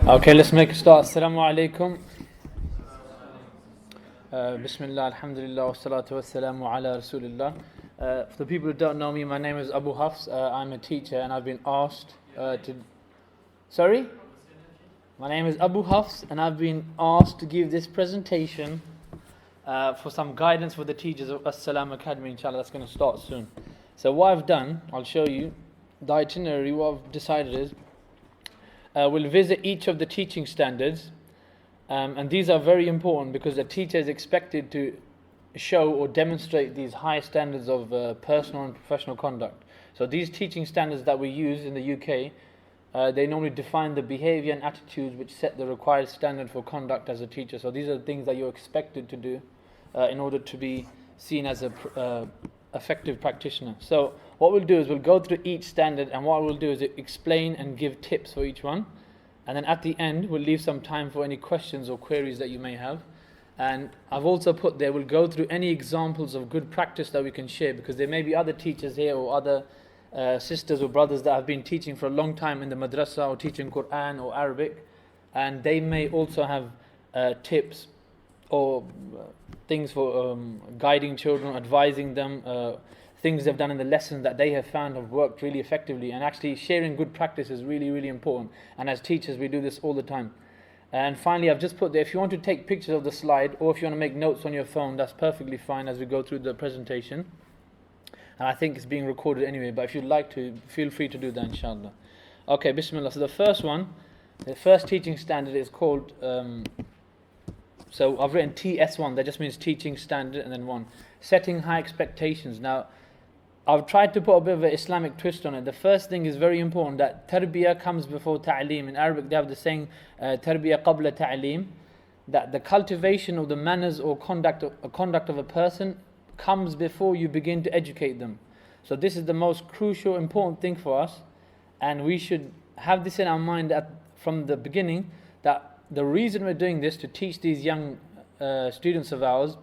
Okay, let's make a start. Assalamu alaikum. Bismillah, alhamdulillah, wa salatu wa salamu ala rasulillah. For the people who don't know me, my name is Abu Hafs. I'm a teacher and I've been asked to... Sorry? My name is Abu Hafs and I've been asked to give this presentation for some guidance for the teachers of Salaam Academy, inshallah. That's going to start soon. So what I've done, I'll show you the itinerary. What I've decided is we'll visit each of the teaching standards, and these are very important because the teacher is expected to show or demonstrate these high standards of personal and professional conduct. So these teaching standards that we use in the UK, they normally define the behavior and attitudes which set the required standard for conduct as a teacher. So these are the things that you're expected to do in order to be seen as a effective practitioner. So what we'll do is we'll go through each standard, and what we'll do is explain and give tips for each one, and then at the end we'll leave some time for any questions or queries that you may have. And I've also put there, we'll go through any examples of good practice that we can share, because there may be other teachers here or other sisters or brothers that have been teaching for a long time in the madrasa or teaching Quran or Arabic, and they may also have tips or things for guiding children, advising them, things they've done in the lessons that they have found have worked really effectively. And actually sharing good practice is really, really important. And as teachers, we do this all the time. And finally, I've just put there, if you want to take pictures of the slide or if you want to make notes on your phone, that's perfectly fine as we go through the presentation. And I think it's being recorded anyway, but if you'd like to, feel free to do that, inshallah. Okay, bismillah. So the first one, the first teaching standard is called... So I've written TS1, that just means teaching standard, and then 1. Setting high expectations. Now, I've tried to put a bit of an Islamic twist on it. The first thing is very important, that tarbiyah comes before ta'aleem. In Arabic they have the saying, tarbiyah qabla ta'aleem, that the cultivation of the manners or conduct of a person comes before you begin to educate them. So this is the most crucial, important thing for us, and we should have this in our mind from the beginning, that the reason we're doing this, to teach these young students of ours,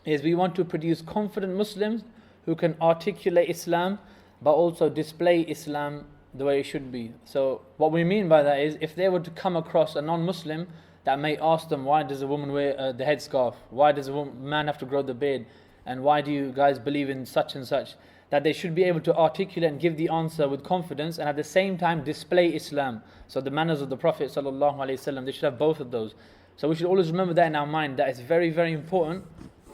is we want to produce confident Muslims who can articulate Islam but also display Islam the way it should be. So what we mean by that is, if they were to come across a non-Muslim that may ask them, why does a woman wear the headscarf? Why does a man have to grow the beard? And why do you guys believe in such and such? That they should be able to articulate and give the answer with confidence, and at the same time display Islam. So the manners of the Prophet ﷺ, they should have both of those. So we should always remember that in our mind, that it's very, very important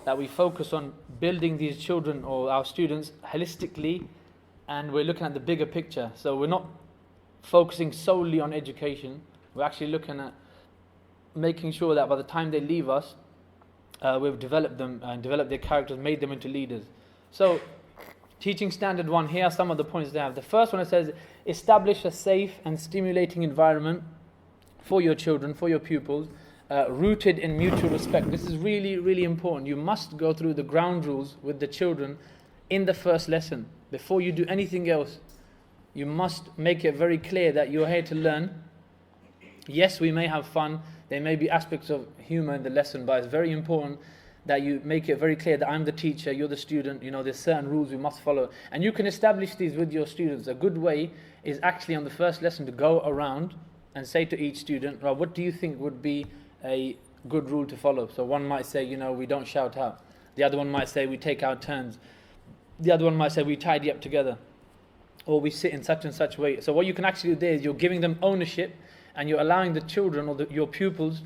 that we focus on building these children or our students holistically, and we're looking at the bigger picture. So we're not focusing solely on education, we're actually looking at making sure that by the time they leave us, we've developed them and developed their characters, made them into leaders. So teaching standard 1, here are some of the points they have. The first one, it says, establish a safe and stimulating environment for your children, for your pupils, rooted in mutual respect. This is really, really important. You must go through the ground rules with the children in the first lesson. Before you do anything else, you must make it very clear that you're here to learn. Yes, we may have fun. There may be aspects of humor in the lesson, but it's very important that you make it very clear that I'm the teacher, you're the student, there's certain rules we must follow. And you can establish these with your students. A good way is actually on the first lesson to go around and say to each student, right, what do you think would be a good rule to follow? So one might say, we don't shout out. The other one might say we take our turns. The other one might say we tidy up together. Or we sit in such and such way. So what you can actually do there is you're giving them ownership, and you're allowing the children or your pupils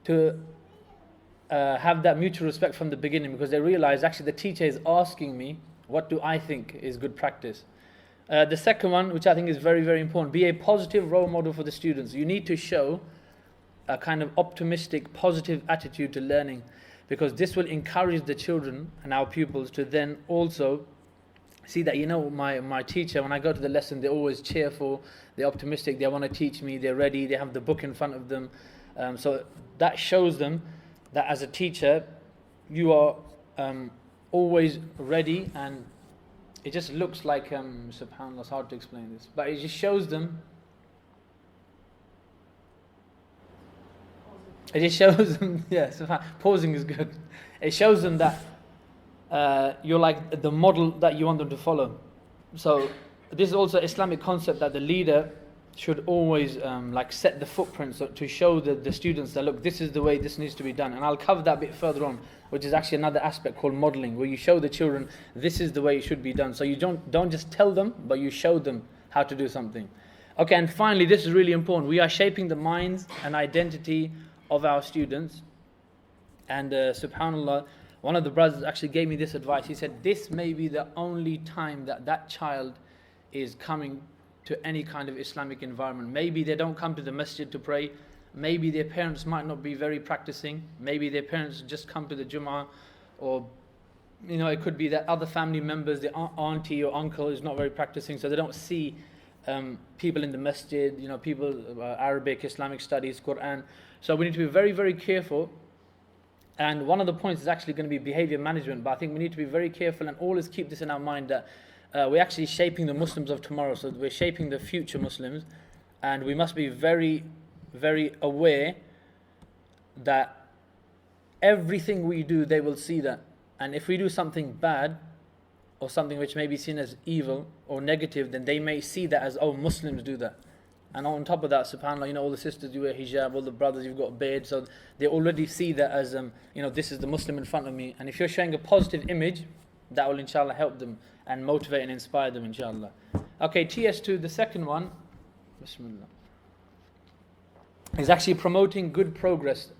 to have that mutual respect from the beginning, because they realize actually the teacher is asking me, what do I think is good practice? The second one, which I think is very, very important, be a positive role model for the students. You need to show a kind of optimistic, positive attitude to learning, because this will encourage the children and our pupils to then also see that, my teacher, when I go to the lesson, they're always cheerful, they're optimistic, they want to teach me, they're ready, they have the book in front of them. So that shows them that as a teacher, you are always ready, and it just looks like, subhanAllah, it's hard to explain this, but it just shows them, yeah, pausing is good. It shows them that you're like the model that you want them to follow. So this is also an Islamic concept, that the leader should always like set the footprints to show the students that, look, this is the way this needs to be done. And I'll cover that a bit further on, which is actually another aspect called modeling, where you show the children this is the way it should be done. So you don't just tell them, but you show them how to do something. Okay, and finally, this is really important. We are shaping the minds and identity of our students. And subhanAllah, one of the brothers actually gave me this advice. He said, this may be the only time that child is coming to any kind of Islamic environment. Maybe they don't come to the masjid to pray. Maybe their parents might not be very practicing. Maybe their parents just come to the Jummah, or it could be that other family members, the auntie or uncle is not very practicing, so they don't see people in the masjid, people, Arabic, Islamic studies, Quran. So we need to be very, very careful. And one of the points is actually going to be behavior management, but I think we need to be very careful and always keep this in our mind that we're actually shaping the Muslims of tomorrow, so we're shaping the future Muslims, and we must be very, very aware that everything we do, they will see that. And if we do something bad, or something which may be seen as evil or negative, then they may see that as, oh, Muslims do that. And on top of that, subhanAllah, all the sisters, you wear hijab, all the brothers, you've got a beard, so they already see that as, this is the Muslim in front of me. And if you're showing a positive image, that will inshallah help them and motivate and inspire them, inshallah. Okay, TS2, the second one, Bismillah, is actually promoting good progress.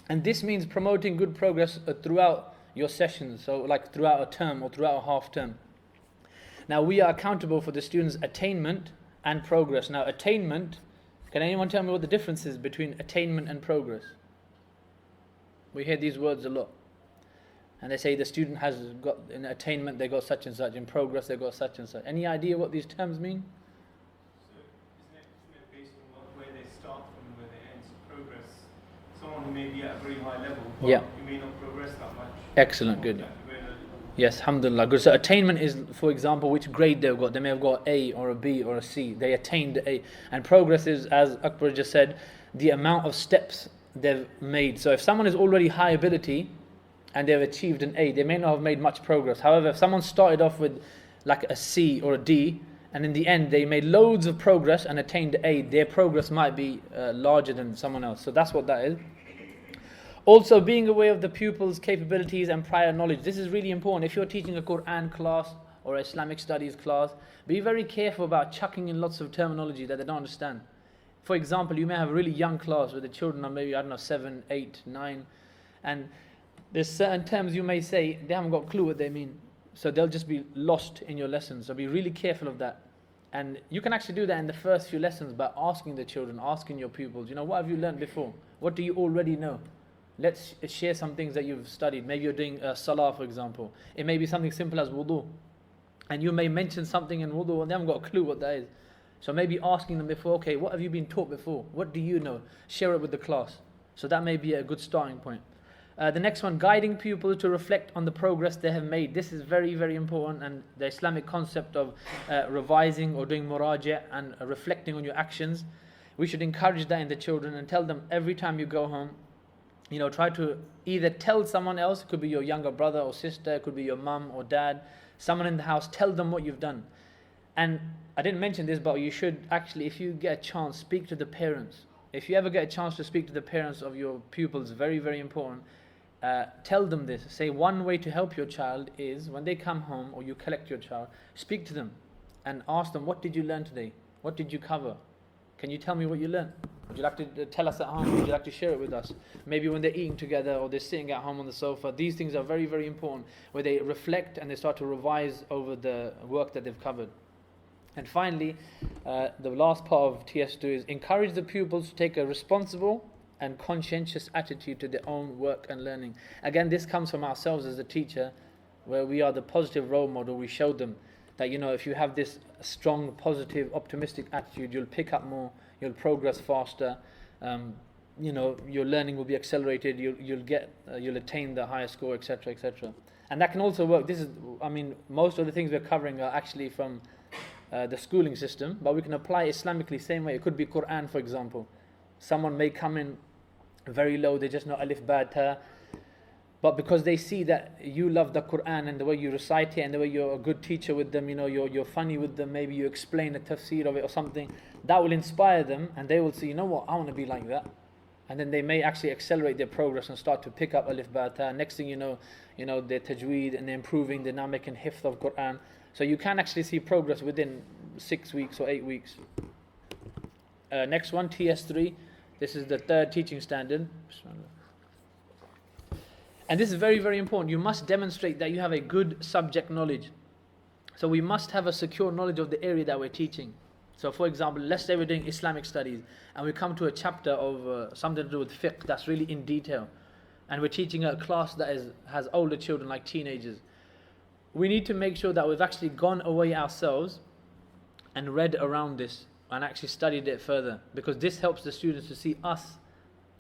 And this means promoting good progress throughout your sessions, so like throughout a term or throughout a half term. Now we are accountable for the students' attainment and progress. Now attainment, can anyone tell me what the difference is between attainment and progress? We hear these words a lot. And they say the student has got, in attainment they got such and such, in progress they got such and such. Any idea what these terms mean? So isn't it based on where they start from, where they end? So progress, someone who may be at a very high level, but you may not progress that much. Excellent, good. Yes, alhamdulillah, good. So attainment is, for example, which grade they've got. They may have got A or a B or a C. They attained A. And progress is, as Akbar just said, the amount of steps they've made. So if someone is already high ability and they've achieved an A, they may not have made much progress. However, if someone started off with like a C or a D, and in the end they made loads of progress and attained A, their progress might be larger than someone else. So that's what that is. Also, being aware of the pupils' capabilities and prior knowledge. This is really important. If you're teaching a Quran class or Islamic studies class, be very careful about chucking in lots of terminology that they don't understand. For example, you may have a really young class where the children are maybe, 7, 8, 9, and there's certain terms you may say, they haven't got a clue what they mean. So they'll just be lost in your lessons. So be really careful of that. And you can actually do that in the first few lessons by asking the children, asking your pupils, what have you learned before? What do you already know? Let's share some things that you've studied. Maybe you're doing salah, for example. It may be something simple as wudu. And you may mention something in wudu and they haven't got a clue what that is. So maybe asking them before, okay, what have you been taught before? What do you know? Share it with the class. So that may be a good starting point. The next one, guiding pupils to reflect on the progress they have made. This is very, very important, and the Islamic concept of revising or doing muraja and reflecting on your actions. We should encourage that in the children and tell them every time you go home, try to either tell someone else, it could be your younger brother or sister, it could be your mum or dad, someone in the house, tell them what you've done. And I didn't mention this, but you should actually, if you get a chance, speak to the parents. If you ever get a chance to speak to the parents of your pupils, very, very important, tell them this. Say one way to help your child is when they come home or you collect your child, speak to them and ask them, what did you learn today? What did you cover? Can you tell me what you learned? Would you like to tell us at home? Would you like to share it with us? Maybe when they're eating together or they're sitting at home on the sofa. These things are very, very important, where they reflect and they start to revise over the work that they've covered. And finally, the last part of TS2 is encourage the pupils to take a responsible and conscientious attitude to their own work and learning. Again, this comes from ourselves as a teacher, where we are the positive role model. We show them that, if you have this strong, positive, optimistic attitude, you'll pick up more, you'll progress faster, your learning will be accelerated, you'll attain the higher score, etc., etc. And that can also work. Most of the things we're covering are actually from the schooling system, but we can apply Islamically same way. It could be Quran, for example. Someone may come in very low, they just know alif, ba, ta, But because they see that you love the Quran and the way you recite it and the way you're a good teacher with them, you're funny with them, maybe you explain the tafsir of it or something, that will inspire them and they will say, you know what, I want to be like that. And then they may actually accelerate their progress and start to pick up alif ba ta. Next thing you know, their tajweed and they're improving, they're now making hifz of Quran. So you can actually see progress within 6 weeks or 8 weeks. Next one, TS3. This is the third teaching standard. And this is very, very important. You must demonstrate that you have a good subject knowledge. So we must have a secure knowledge of the area that we're teaching. So for example, let's say we're doing Islamic studies and we come to a chapter of something to do with fiqh that's really in detail. And we're teaching a class that has older children, like teenagers. We need to make sure that we've actually gone away ourselves and read around this and actually studied it further. Because this helps the students to see us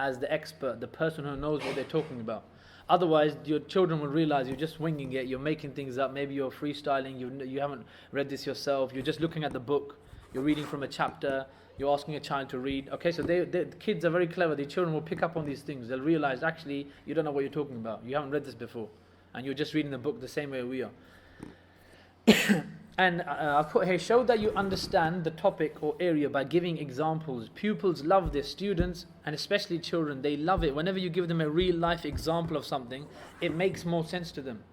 as the expert, the person who knows what they're talking about. Otherwise, your children will realize you're just winging it, you're making things up, maybe you're freestyling, you haven't read this yourself, you're just looking at the book, you're reading from a chapter, you're asking a child to read. Okay, so the kids are very clever, the children will pick up on these things, they'll realize actually you don't know what you're talking about, you haven't read this before, and you're just reading the book the same way we are. And I've put here, show that you understand the topic or area by giving examples. Pupils love this, students and especially children, they love it. Whenever you give them a real life example of something, it makes more sense to them.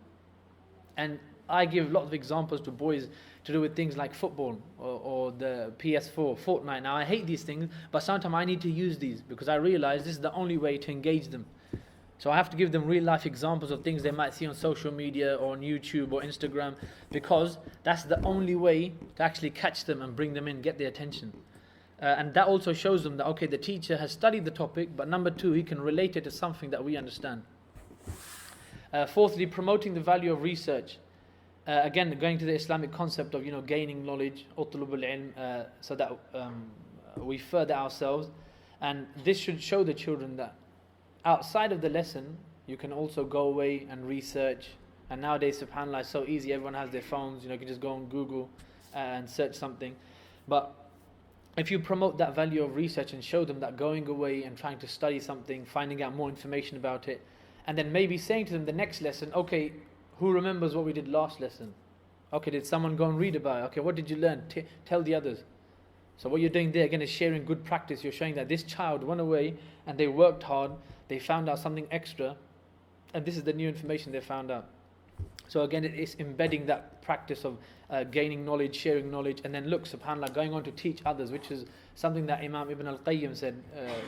And I give lots of examples to boys to do with things like football or the PS4, Fortnite. Now I hate these things, but sometimes I need to use these because I realize this is the only way to engage them. So I have to give them real life examples of things they might see on social media or on YouTube or Instagram, because that's the only way to actually catch them and bring them in, get their attention. And that also shows them that, okay, the teacher has studied the topic, but number two, he can relate it to something that we understand. Fourthly, promoting the value of research. Again, going to the Islamic concept of, gaining knowledge, utlubul ilm, so that we further ourselves. And this should show the children that outside of the lesson, you can also go away and research. And nowadays, subhanAllah, it's so easy. Everyone has their phones. You can just go on Google and search something. But if you promote that value of research and show them that going away and trying to study something, finding out more information about it, and then maybe saying to them the next lesson, okay, who remembers what we did last lesson? Okay, did someone go and read about it? Okay, what did you learn? Tell the others. So what you're doing there again is sharing good practice. You're showing that this child went away and they worked hard, they found out something extra, and this is the new information they found out. So again, it is embedding that practice of gaining knowledge, sharing knowledge, and then look, subhanAllah, going on to teach others, which is something that Imam Ibn al-Qayyim said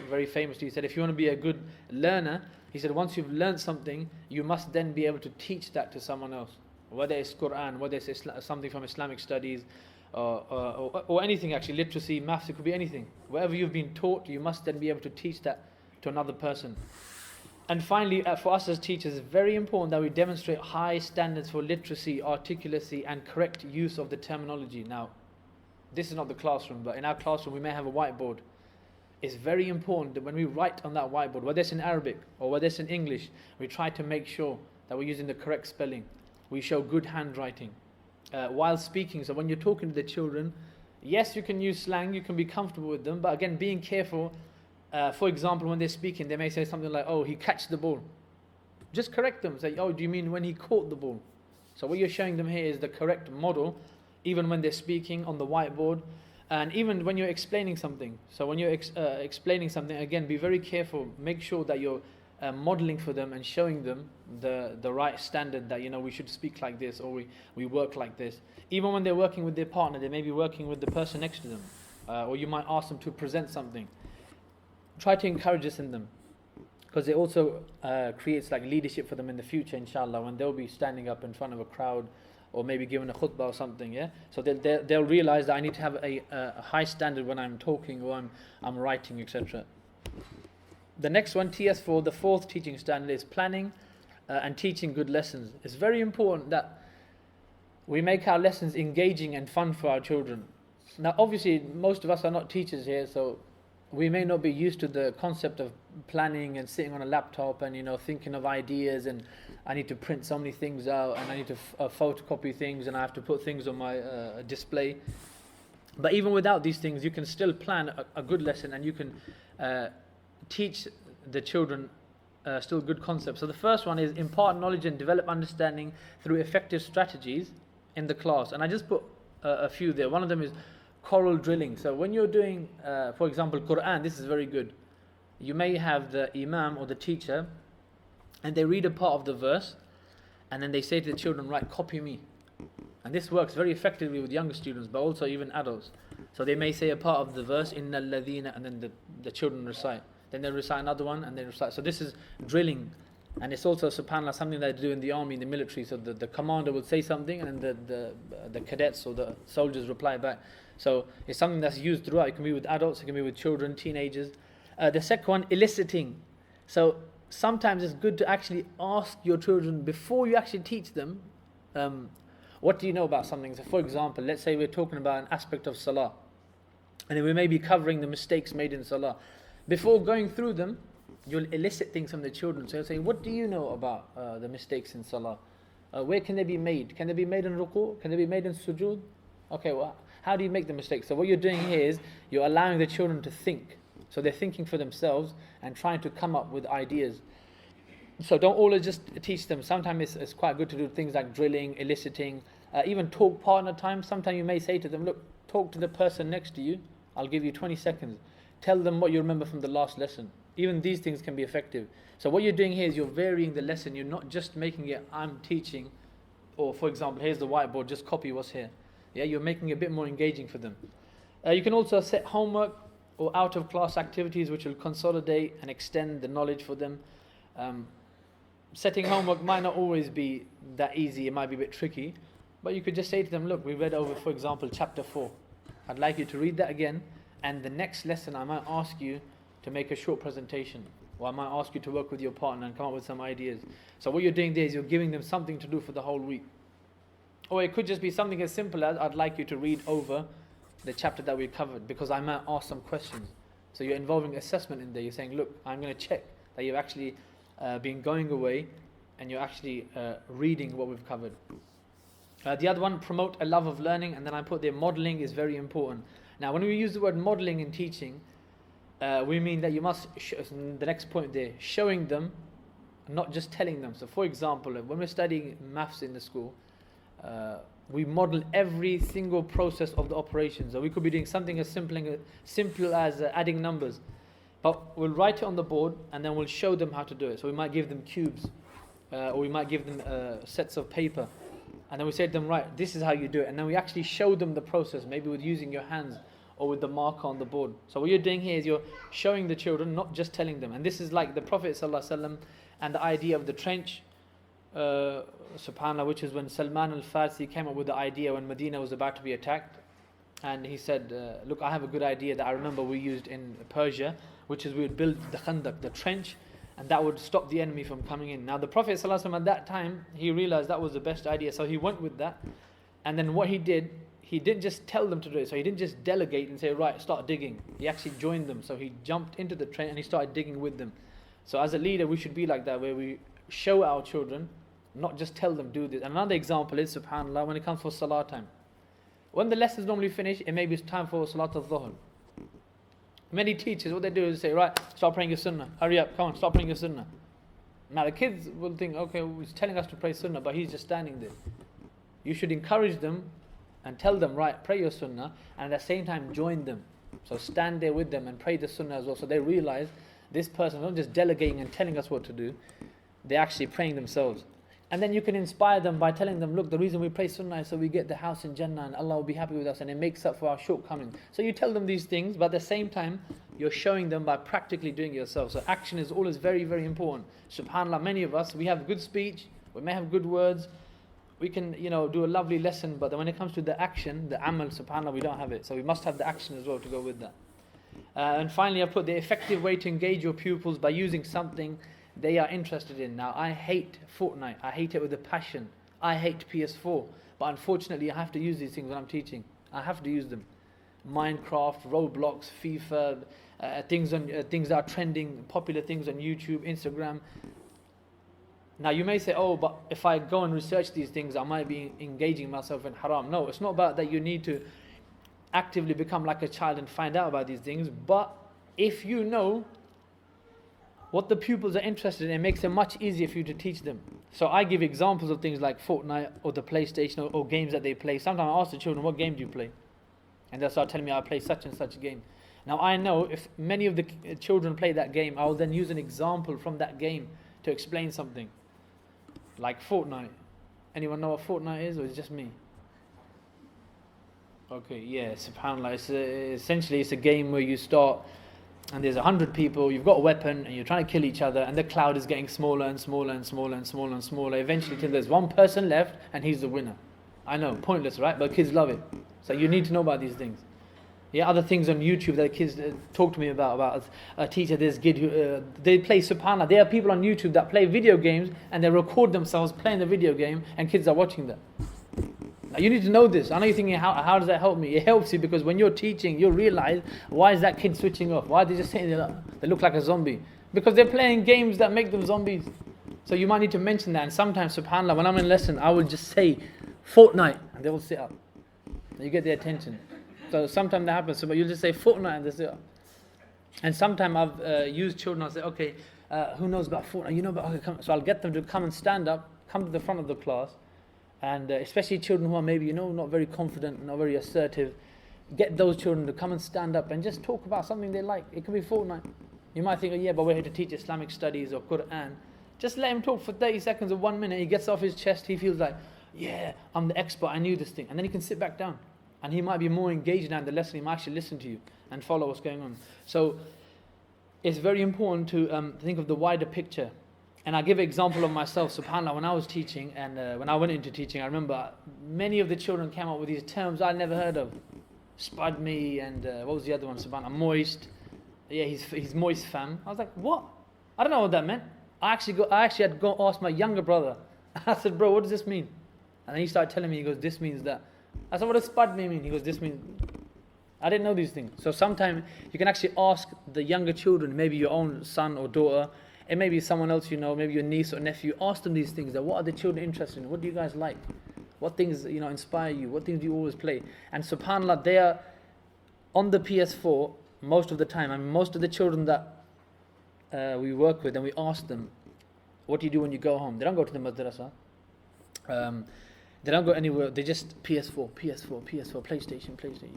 very famously. He said, if you want to be a good learner, he said, once you've learned something, you must then be able to teach that to someone else. Whether it's Quran, whether it's something from Islamic studies, or anything actually, literacy, maths, it could be anything. Whatever you've been taught, you must then be able to teach that to another person. And finally, for us as teachers, it's very important that we demonstrate high standards for literacy, articulacy, and correct use of the terminology. Now, this is not the classroom, but in our classroom we may have a whiteboard. It's very important that when we write on that whiteboard, whether it's in Arabic or whether it's in English, we try to make sure that we're using the correct spelling. We show good handwriting while speaking. So when you're talking to the children, yes, you can use slang, you can be comfortable with them, but again, being careful. For example, when they're speaking, they may say something like, oh, he catched the ball. Just correct them. Say, oh, do you mean when he caught the ball? So what you're showing them here is the correct model, even when they're speaking on the whiteboard, and even when you're explaining something. So when you're explaining something, again, be very careful. Make sure that you're modeling for them and showing them the right standard that, we should speak like this, or we work like this. Even when they're working with their partner, they may be working with the person next to them. Or you might ask them to present something. Try to encourage this in them, because it also creates like leadership for them in the future, inshallah, when they'll be standing up in front of a crowd or maybe giving a khutbah or something. Yeah, so they'll realize that I need to have a high standard when I'm talking or I'm writing, etc. The next one, TS4, the fourth teaching standard, is planning and teaching good lessons. It's very important that we make our lessons engaging and fun for our children. Now, obviously, most of us are not teachers here, so we may not be used to the concept of planning and sitting on a laptop and thinking of ideas, and I need to print so many things out and I need to photocopy things and I have to put things on my display. But even without these things, you can still plan a good lesson, and you can teach the children still good concepts. So the first one is impart knowledge and develop understanding through effective strategies in the class. And I just put a few there. One of them is choral drilling. So when you're doing, for example, Quran, this is very good. You may have the imam or the teacher, and they read a part of the verse, and then they say to the children, right, copy me. And this works very effectively with younger students, but also even adults. So they may say a part of the verse, Inna alladhina, and then the children recite. Then they recite another one, and they recite. So this is drilling. And it's also, subhanAllah, something that they do in the army, in the military. So the commander will say something, and then the cadets or the soldiers reply back. So it's something that's used throughout. It can be with adults, it can be with children, teenagers. The second one, eliciting. So sometimes it's good to actually ask your children before you actually teach them, what do you know about something? So for example, let's say we're talking about an aspect of salah, and then we may be covering the mistakes made in salah. Before going through them, you'll elicit things from the children. So you'll say, what do you know about the mistakes in salah? Where can they be made? Can they be made in ruku'? Can they be made in sujood? Okay, well, how do you make the mistakes? So what you're doing here is you're allowing the children to think. So they're thinking for themselves and trying to come up with ideas. So don't always just teach them. Sometimes it's quite good to do things like drilling, eliciting, even talk partner time. Sometimes you may say to them, look, talk to the person next to you. I'll give you 20 seconds. Tell them what you remember from the last lesson. Even these things can be effective. So what you're doing here is you're varying the lesson. You're not just making it, I'm teaching, or for example, here's the whiteboard, just copy what's here. Yeah, you're making it a bit more engaging for them. You can also set homework or out of class activities which will consolidate and extend the knowledge for them. Setting homework might not always be that easy, it might be a bit tricky, but you could just say to them, look, we read over, for example, chapter 4. I'd like you to read that again, and the next lesson I might ask you to make a short presentation, or I might ask you to work with your partner and come up with some ideas. So what you're doing there is you're giving them something to do for the whole week. Or it could just be something as simple as, I'd like you to read over the chapter that we covered, because I might ask some questions. So you're involving assessment in there. You're saying, look, I'm going to check that you've actually been going away and you're actually reading what we've covered. The other one, promote a love of learning, and then I put there, modeling is very important. Now when we use the word modeling in teaching, we mean that you must, the next point there, showing them, not just telling them. So for example, when we're studying maths in the school, we model every single process of the operation. So we could be doing something as simple as adding numbers, but we'll write it on the board and then we'll show them how to do it. So we might give them cubes, or we might give them sets of paper, and then we say to them, right, this is how you do it, and then we actually show them the process, maybe with using your hands or with the marker on the board. So what you're doing here is you're showing the children, not just telling them. And this is like the Prophet ﷺ and the idea of the trench, subhanAllah, which is when Salman al-Farsi came up with the idea when Medina was about to be attacked. And he said, look, I have a good idea that I remember we used in Persia, which is we would build the khandak, the trench, and that would stop the enemy from coming in. Now the Prophet ﷺ at that time, he realized that was the best idea, so he went with that. And then what he didn't just tell them to do it, so he didn't just delegate and say, right, start digging. He actually joined them, so he jumped into the trench and he started digging with them. So as a leader, we should be like that, where we show our children, not just tell them do this. And another example is, subhanAllah, when it comes for salah time. When the lessons normally finish, it may be time for salat al-dhuhr. Many teachers, what they do is say, right, start praying your sunnah. Hurry up, come on, start praying your sunnah. Now the kids will think, okay, he's telling us to pray sunnah, but he's just standing there. You should encourage them and tell them, right, pray your sunnah, and at the same time join them. So stand there with them and pray the sunnah as well. So they realize this person is not just delegating and telling us what to do, they're actually praying themselves. And then you can inspire them by telling them, look, the reason we pray sunnah is so we get the house in Jannah and Allah will be happy with us and it makes up for our shortcomings. So you tell them these things, but at the same time, you're showing them by practically doing it yourself. So action is always very, very important. SubhanAllah, many of us, we have good speech, we may have good words, we can, do a lovely lesson, but then when it comes to the action, the amal, subhanAllah, we don't have it. So we must have the action as well to go with that. And finally, I put the effective way to engage your pupils by using something they are interested in. Now, I hate Fortnite. I hate it with a passion. I hate PS4. But unfortunately, I have to use these things when I'm teaching. I have to use them. Minecraft, Roblox, FIFA, things that are trending, popular things on YouTube, Instagram. Now, you may say, oh, but if I go and research these things, I might be engaging myself in haram. No, it's not about that. You need to actively become like a child and find out about these things. But if you know what the pupils are interested in, it makes it much easier for you to teach them. So I give examples of things like Fortnite or the PlayStation or games that they play. Sometimes I ask the children, what game do you play? And they'll start telling me, I play such and such game. Now I know if many of the children play that game, I will then use an example from that game to explain something. Like Fortnite. Anyone know what Fortnite is, or is it just me? Okay, yeah, subhanAllah. Essentially it's a game where you start and there's 100 people, you've got a weapon and you're trying to kill each other, and the cloud is getting smaller and smaller and smaller and smaller and smaller, eventually till there's one person left and he's the winner. I know, pointless, right? But kids love it. So you need to know about these things. Yeah, other things on YouTube that kids talk to me about a teacher, there's kid who, they play subhanAllah. There are people on YouTube that play video games and they record themselves playing the video game and kids are watching that. Now you need to know this. I know you're thinking, how does that help me? It helps you because when you're teaching, you'll realize, why is that kid switching off? Why are they just sitting there, they look like a zombie? Because they're playing games that make them zombies. So you might need to mention that. And sometimes, subhanAllah, when I'm in lesson, I will just say, Fortnite, and they will sit up. And you get their attention. So sometimes that happens, but you'll just say Fortnite and they sit up. And sometimes I've used children, I'll say, okay, who knows about Fortnite? You know about, okay, come. So I'll get them to come and stand up, come to the front of the class, and especially children who are maybe, not very confident, not very assertive, get those children to come and stand up and just talk about something they like. It could be Fortnite. You might think, oh yeah, but we're here to teach Islamic studies or Quran. Just let him talk for 30 seconds or 1 minute. He gets off his chest, he feels like, yeah, I'm the expert, I knew this thing. And then he can sit back down. And he might be more engaged now in the lesson, he might actually listen to you and follow what's going on. So it's very important to think of the wider picture. And I give an example of myself, subhanAllah, when I was teaching and when I went into teaching, I remember many of the children came up with these terms I'd never heard of. Spud me and what was the other one, subhanAllah, moist. Yeah, he's moist fam. I was like, what? I don't know what that meant. I actually had to go ask my younger brother. I said, bro, what does this mean? And then he started telling me, he goes, this means that. I said, what does spud me mean? He goes, this means... I didn't know these things. So sometimes you can actually ask the younger children, maybe your own son or daughter, it may be someone else you know, maybe your niece or nephew, ask them these things. That what are the children interested in? What do you guys like? What things inspire you? What things do you always play? And subhanAllah, they are on the PS4 most of the time. I mean, most of the children that we work with and we ask them, what do you do when you go home? They don't go to the madrasa. They don't go anywhere. They just PS4, PlayStation.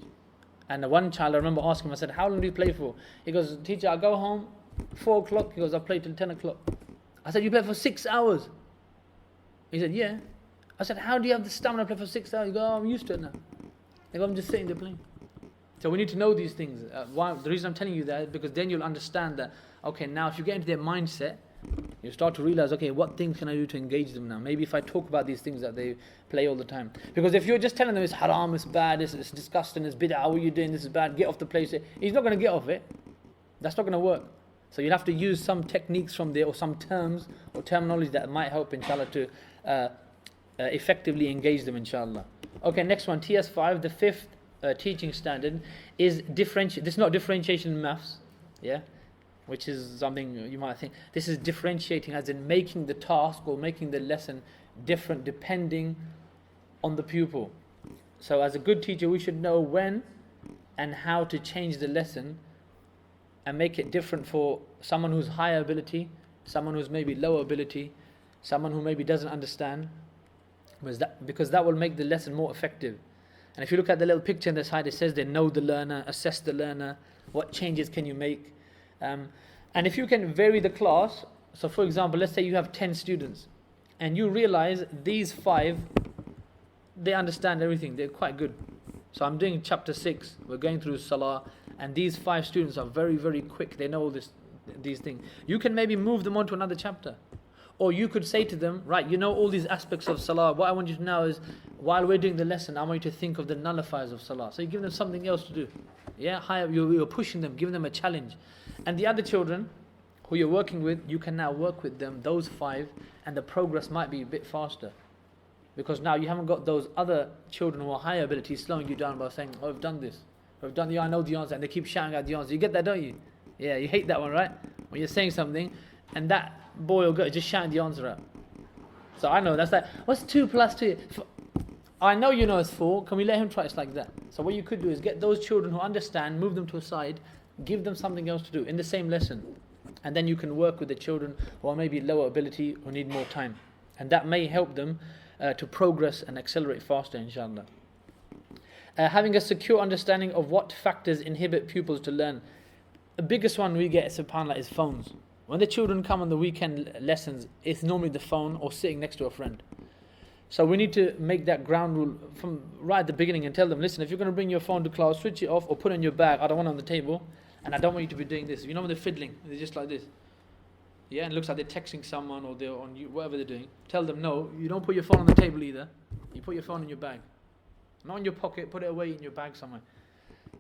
And the one child, I remember asking him, I said, how long do you play for? He goes, teacher, I go home 4 o'clock. He goes, I play till 10 o'clock. I said, you play for 6 hours? He said, yeah. I said, how do you have the stamina to play for 6 hours? He goes, oh, I'm used to it now. He goes, I'm just sitting there playing. So we need to know these things. The reason I'm telling you that is because then you'll understand that, okay, now if you get into their mindset, you start to realize, okay, what things can I do to engage them now? Maybe if I talk about these things that they play all the time. Because if you're just telling them it's haram, it's bad, it's disgusting, it's bid'ah, what are you doing, this is bad, get off the place, he's not going to get off it. That's not going to work. So you'll have to use some techniques from there or some terms or terminology that might help, inshallah, to effectively engage them, inshallah. Okay, next one, TS5, the fifth teaching standard is differentiation. This is not differentiation in maths, yeah? Which is something you might think. This is differentiating, as in making the task or making the lesson different depending on the pupil. So as a good teacher, we should know when and how to change the lesson and make it different for someone who's higher ability, someone who's maybe lower ability, someone who maybe doesn't understand, because that will make the lesson more effective. And if you look at the little picture on the side, it says they know the learner, assess the learner, what changes can you make. And if you can vary the class, so for example, let's say you have 10 students and you realize these 5, they understand everything, they're quite good. So I'm doing chapter 6, we're going through Salah, and these 5 students are very, very quick, they know all these things. You can maybe move them on to another chapter. Or you could say to them, right, you know all these aspects of Salah, what I want you to know is, while we're doing the lesson, I want you to think of the nullifiers of Salah. So you give them something else to do. Yeah, you're pushing them, giving them a challenge. And the other children who you're working with, you can now work with them, those 5, and the progress might be a bit faster. Because now you haven't got those other children who are higher ability slowing you down by saying, oh, I've done this. I've done I know the answer, and they keep shouting out the answer. You get that, don't you? Yeah, you hate that one, right? When you're saying something, and that boy or girl is just shouting the answer out. So I know, that's like, what's 2 plus 2? I know you know it's 4, can we let him try? It's like that. So what you could do is get those children who understand, move them to a side, give them something else to do in the same lesson. And then you can work with the children who are maybe lower ability or need more time. And that may help them to progress and accelerate faster, inshallah. Having a secure understanding of what factors inhibit pupils to learn. The biggest one we get, subhanAllah, is phones. When the children come on the weekend lessons, it's normally the phone or sitting next to a friend. So we need to make that ground rule from right at the beginning and tell them, listen, if you're going to bring your phone to class, switch it off or put it in your bag. I don't want it on the table, and I don't want you to be doing this. You know when they're fiddling, they're just like this. Yeah, and it looks like they're texting someone or they're on you, whatever they're doing. Tell them, no, you don't put your phone on the table either. You put your phone in your bag. Not in your pocket, put it away in your bag somewhere.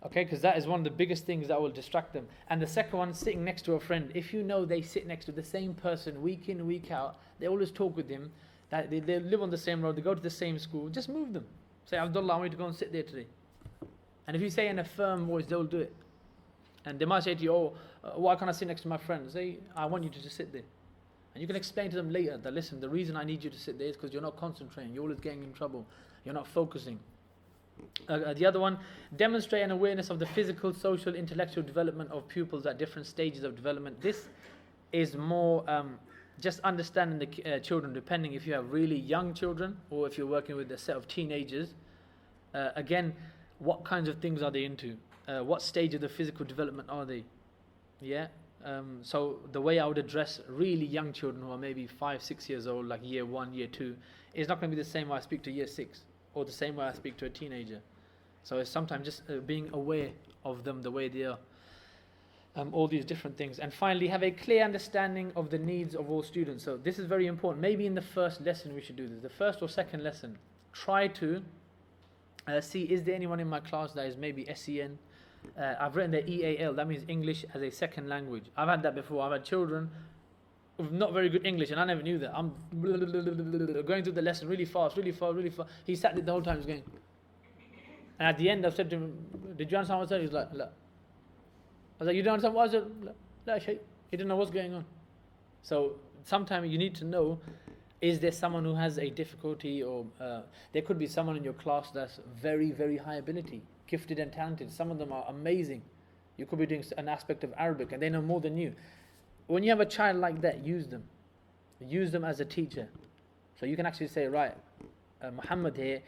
Okay, because that is one of the biggest things that will distract them. And the second one, sitting next to a friend. If you know they sit next to the same person week in, week out, they always talk with him, that they live on the same road, they go to the same school, just move them. Say, Abdullah, I want you to go and sit there today. And if you say in a firm voice, they'll do it. And they might say to you, why can't I sit next to my friend? Say, I want you to just sit there. And you can explain to them later that, listen, the reason I need you to sit there is because you're not concentrating, you're always getting in trouble, you're not focusing. The other one, demonstrate an awareness of the physical, social, intellectual development of pupils at different stages of development. This is more just understanding the children, depending if you have really young children or if you're working with a set of teenagers. Again, what kinds of things are they into? What stage of the physical development are they? Yeah. So the way I would address really young children who are maybe 5, 6 years old, like year 1, year 2, is not going to be the same way I speak to year 6 or the same way I speak to a teenager. So it's sometimes just being aware of them the way they are. All these different things. And finally, have a clear understanding of the needs of all students. So this is very important. Maybe in the first lesson we should do this. The first or second lesson, try to see, is there anyone in my class that is maybe SEN? I've written the EAL, that means English as a second language. I've had that before. I've had children with not very good English, and I never knew that. I'm going through the lesson really fast, really fast, really fast. He sat there the whole time, he was going. And at the end, I've said to him, did you understand what I said? He's like, la. I was like, you don't understand what I said? La, Shaykh. He didn't know what's going on. So sometimes you need to know, is there someone who has a difficulty, or there could be someone in your class that's very, very high ability, gifted and talented. Some of them are amazing. You could be doing an aspect of Arabic and they know more than you. When you have a child like that, use them. Use them as a teacher. So you can actually say, right, Muhammad here,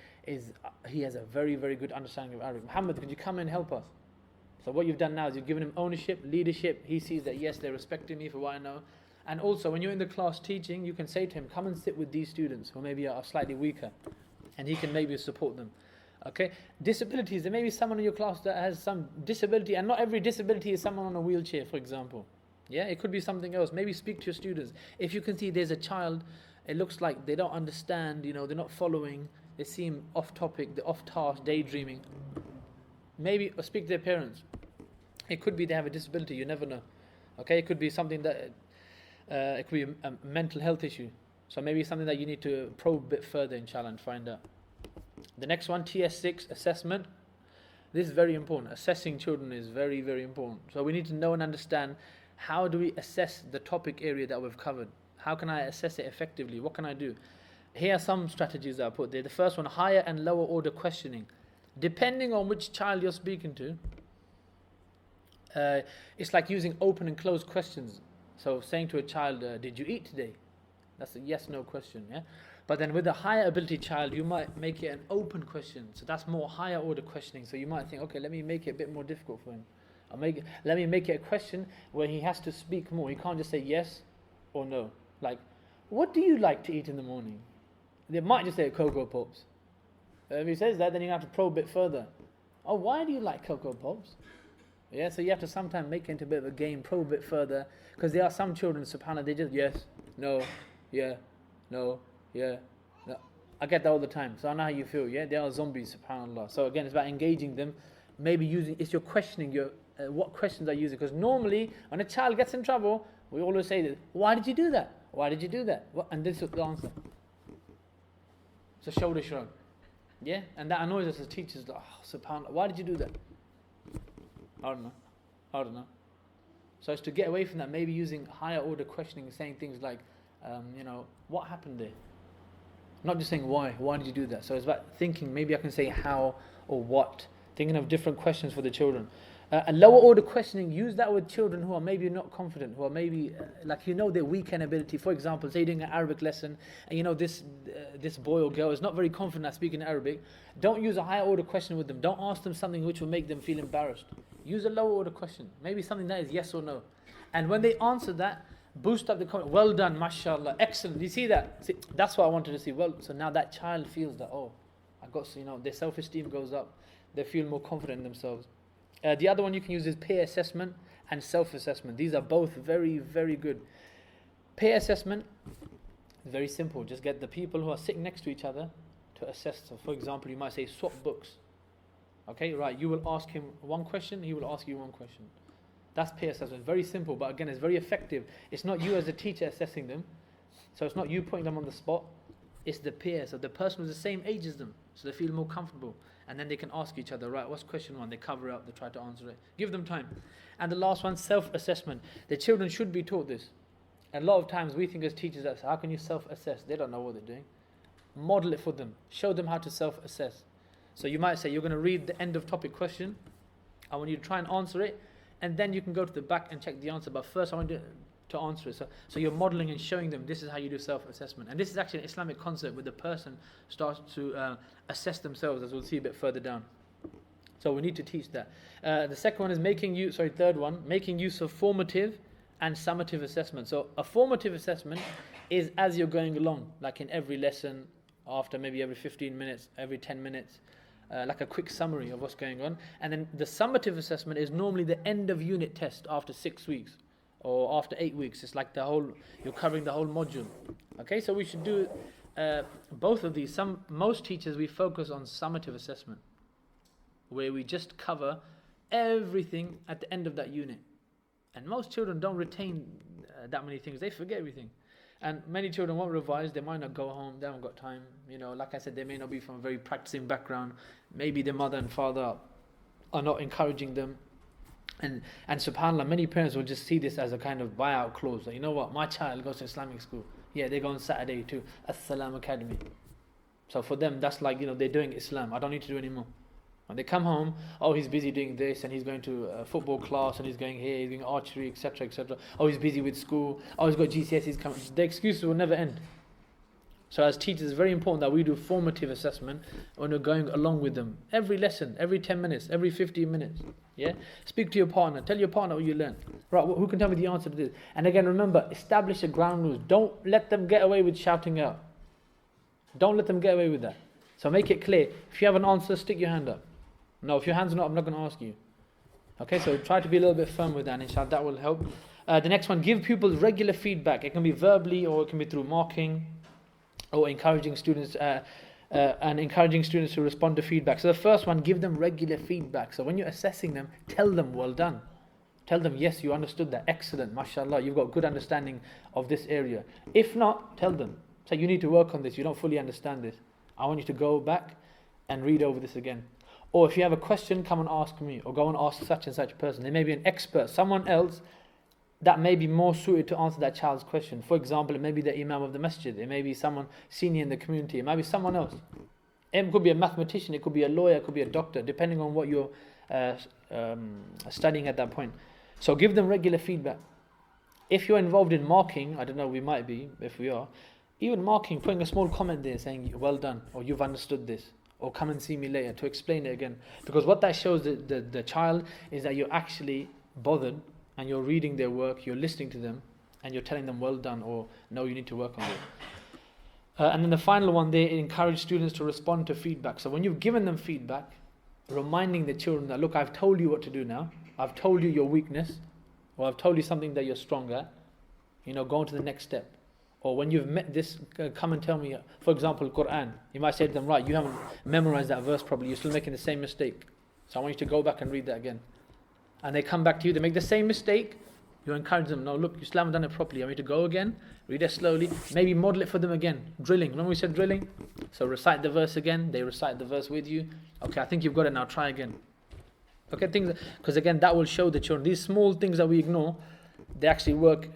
he has a very, very good understanding of Arabic. Muhammad, could you come and help us? So what you've done now is you've given him ownership, leadership. He sees that, yes, they're respecting me for what I know. And also, when you're in the class teaching, you can say to him, come and sit with these students who maybe are slightly weaker. And he can maybe support them. Okay? Disabilities. There may be someone in your class that has some disability, and not every disability is someone on a wheelchair, for example. Yeah, it could be something else. Maybe speak to your students. If you can see there's a child, it looks like they don't understand, they're not following, they seem off topic, they're off task, daydreaming. Maybe speak to their parents. It could be they have a disability, you never know. Okay, it could be something that, it could be a mental health issue. So maybe something that you need to probe a bit further, inshallah, and find out. The next one, TS6, assessment. This is very important. Assessing children is very, very important. So we need to know and understand, how do we assess the topic area that we've covered? How can I assess it effectively? What can I do? Here are some strategies that I put there. The first one, higher and lower order questioning. Depending on which child you're speaking to, it's like using open and closed questions. So saying to a child, did you eat today? That's a yes-no question, yeah? But then with a higher ability child, you might make it an open question. So that's more higher order questioning. So you might think, okay, let me make it a bit more difficult for him. Let me make it a question where he has to speak more. He can't just say yes or no. Like, what do you like to eat in the morning? They might just say Cocoa Pops. If he says that, then you have to probe a bit further. Oh, why do you like Cocoa Pops? Yeah, so you have to sometimes make it into a bit of a game, probe a bit further. Because there are some children, subhanAllah, they just yes, no, yeah, no, yeah, no. I get that all the time. So I know how you feel, yeah? They are zombies, subhanAllah. So again, it's about engaging them. Maybe it's your questioning, what questions are you using? Because normally, when a child gets in trouble, we always say this, why did you do that? Why did you do that? And this is the answer. It's a shoulder shrug. Yeah? And that annoys us as teachers. Like, oh, subhanAllah, why did you do that? I don't know. So it's to get away from that, maybe using higher order questioning, saying things like, what happened there? Not just saying why did you do that? So it's about thinking, maybe I can say how or what, Thinking of different questions for the children. A lower order questioning, use that with children who are maybe not confident, who are maybe, their weak in ability. For example, say you're doing an Arabic lesson, and this boy or girl is not very confident at speaking Arabic. Don't use a higher order question with them. Don't ask them something which will make them feel embarrassed. Use a lower order question. Maybe something that is yes or no. And when they answer that, boost up the comment. Well done, mashallah, excellent. You see that? See, that's what I wanted to see. Well, so now that child feels that, I got, their self-esteem goes up. They feel more confident in themselves. The other one you can use is peer assessment and self-assessment. These are both very, very good. Peer assessment is very simple. Just get the people who are sitting next to each other to assess. So for example, you might say swap books. Okay, right. You will ask him one question, he will ask you one question. That's peer assessment. Very simple, but again, it's very effective. It's not you as a teacher assessing them. So it's not you putting them on the spot. It's the peer. So the person who's the same age as them. So they feel more comfortable. And then they can ask each other, right, what's question one? They cover it up, they try to answer it. Give them time. And the last one, self-assessment. The children should be taught this. A lot of times we think as teachers, that's how can you self-assess? They don't know what they're doing. Model it for them. Show them how to self-assess. So you might say, you're going to read the end of topic question. I want you to try and answer it. And then you can go to the back and check the answer. But first I want you to answer it. So you're modeling and showing them this is how you do self-assessment. And this is actually an Islamic concept where the person starts to assess themselves, as we'll see a bit further down. So we need to teach that. The second one is third one, making use of formative and summative assessment. So a formative assessment is as you're going along, like in every lesson, after maybe every 15 minutes, every 10 minutes, like a quick summary of what's going on. And then the summative assessment is normally the end of unit test after 6 weeks. Or after 8 weeks. It's like you're covering the whole module. Okay, so we should do both of these. Most teachers, we focus on summative assessment, where we just cover everything at the end of that unit. And most children don't retain that many things. They forget everything. And many children won't revise. They might not go home. They haven't got time. Like I said, they may not be from a very practicing background. Maybe their mother and father are not encouraging them. And subhanAllah, many parents will just see this as a kind of buyout clause. Like, you know what, my child goes to Islamic school. Yeah, they go on Saturday to Salaam Academy. So for them, that's like, they're doing Islam. I don't need to do anymore. When they come home, he's busy doing this, and he's going to a football class, and he's going here, he's doing archery, etc., etc. He's busy with school. He's got GCSEs coming. The excuses will never end. So as teachers, it's very important that we do formative assessment when we're going along with them. Every lesson, every 10 minutes, every 15 minutes. Yeah? Speak to your partner. Tell your partner what you learned. Right, who can tell me the answer to this? And again, remember, establish a ground rules. Don't let them get away with shouting out. Don't let them get away with that. So make it clear. If you have an answer, stick your hand up. No, if your hand's not, I'm not going to ask you. Okay, so try to be a little bit firm with that, and inshallah, that will help. The next one, give pupils regular feedback. It can be verbally, or it can be through marking, or encouraging students to respond to feedback. So the first one, give them regular feedback. So when you're assessing them, tell them well done. Tell them, yes, you understood that. Excellent, mashallah, you've got good understanding of this area. If not, tell them. Say, you need to work on this. You don't fully understand this. I want you to go back and read over this again. Or if you have a question, come and ask me. Or go and ask such and such person. They may be an expert, someone else that may be more suited to answer that child's question. For example, it may be the imam of the masjid. It may be someone senior in the community. It might be someone else. It could be a mathematician. It could be a lawyer. It could be a doctor, depending on what you're studying at that point. So give them regular feedback. If you're involved in marking, I don't know, we might be, if we are, even marking, putting a small comment there saying, well done, or you've understood this, or come and see me later to explain it again. Because what that shows the child is that you're actually bothered, and you're reading their work, you're listening to them, and you're telling them well done, or no, you need to work on it. And then the final one, they encourage students to respond to feedback. So when you've given them feedback, reminding the children that, look, I've told you what to do now. I've told you your weakness, or I've told you something that you're strong at. Go on to the next step. Or when you've met this, come and tell me, for example, Quran. You might say to them, right, you haven't memorized that verse properly. You're still making the same mistake. So I want you to go back and read that again. And they come back to you, they make the same mistake, you encourage them, no, look, you still haven't done it properly, I want you to go again, read it slowly, maybe model it for them again. Drilling, remember we said drilling? So recite the verse again, they recite the verse with you. Okay, I think you've got it now, try again. Okay, because again, that will show the children, these small things that we ignore, they actually work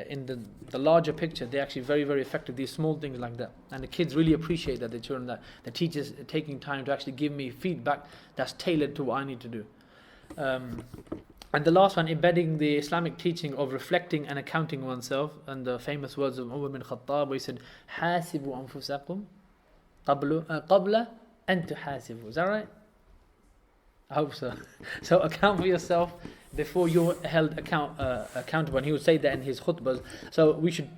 in the larger picture. They're actually very, very effective, these small things like that. And the kids really appreciate that, the children, that the teachers are taking time to actually give me feedback that's tailored to what I need to do. And the last one, embedding the Islamic teaching of reflecting and accounting oneself, and the famous words of Umar bin Khattab, where he said, حَاسِبُوا أَنفُسَكُمْ قَبْلَ أَن تُحَاسِبُوا. Is that right? I hope so. So account for yourself before you're held accountable. And he would say that in his khutbahs. So we should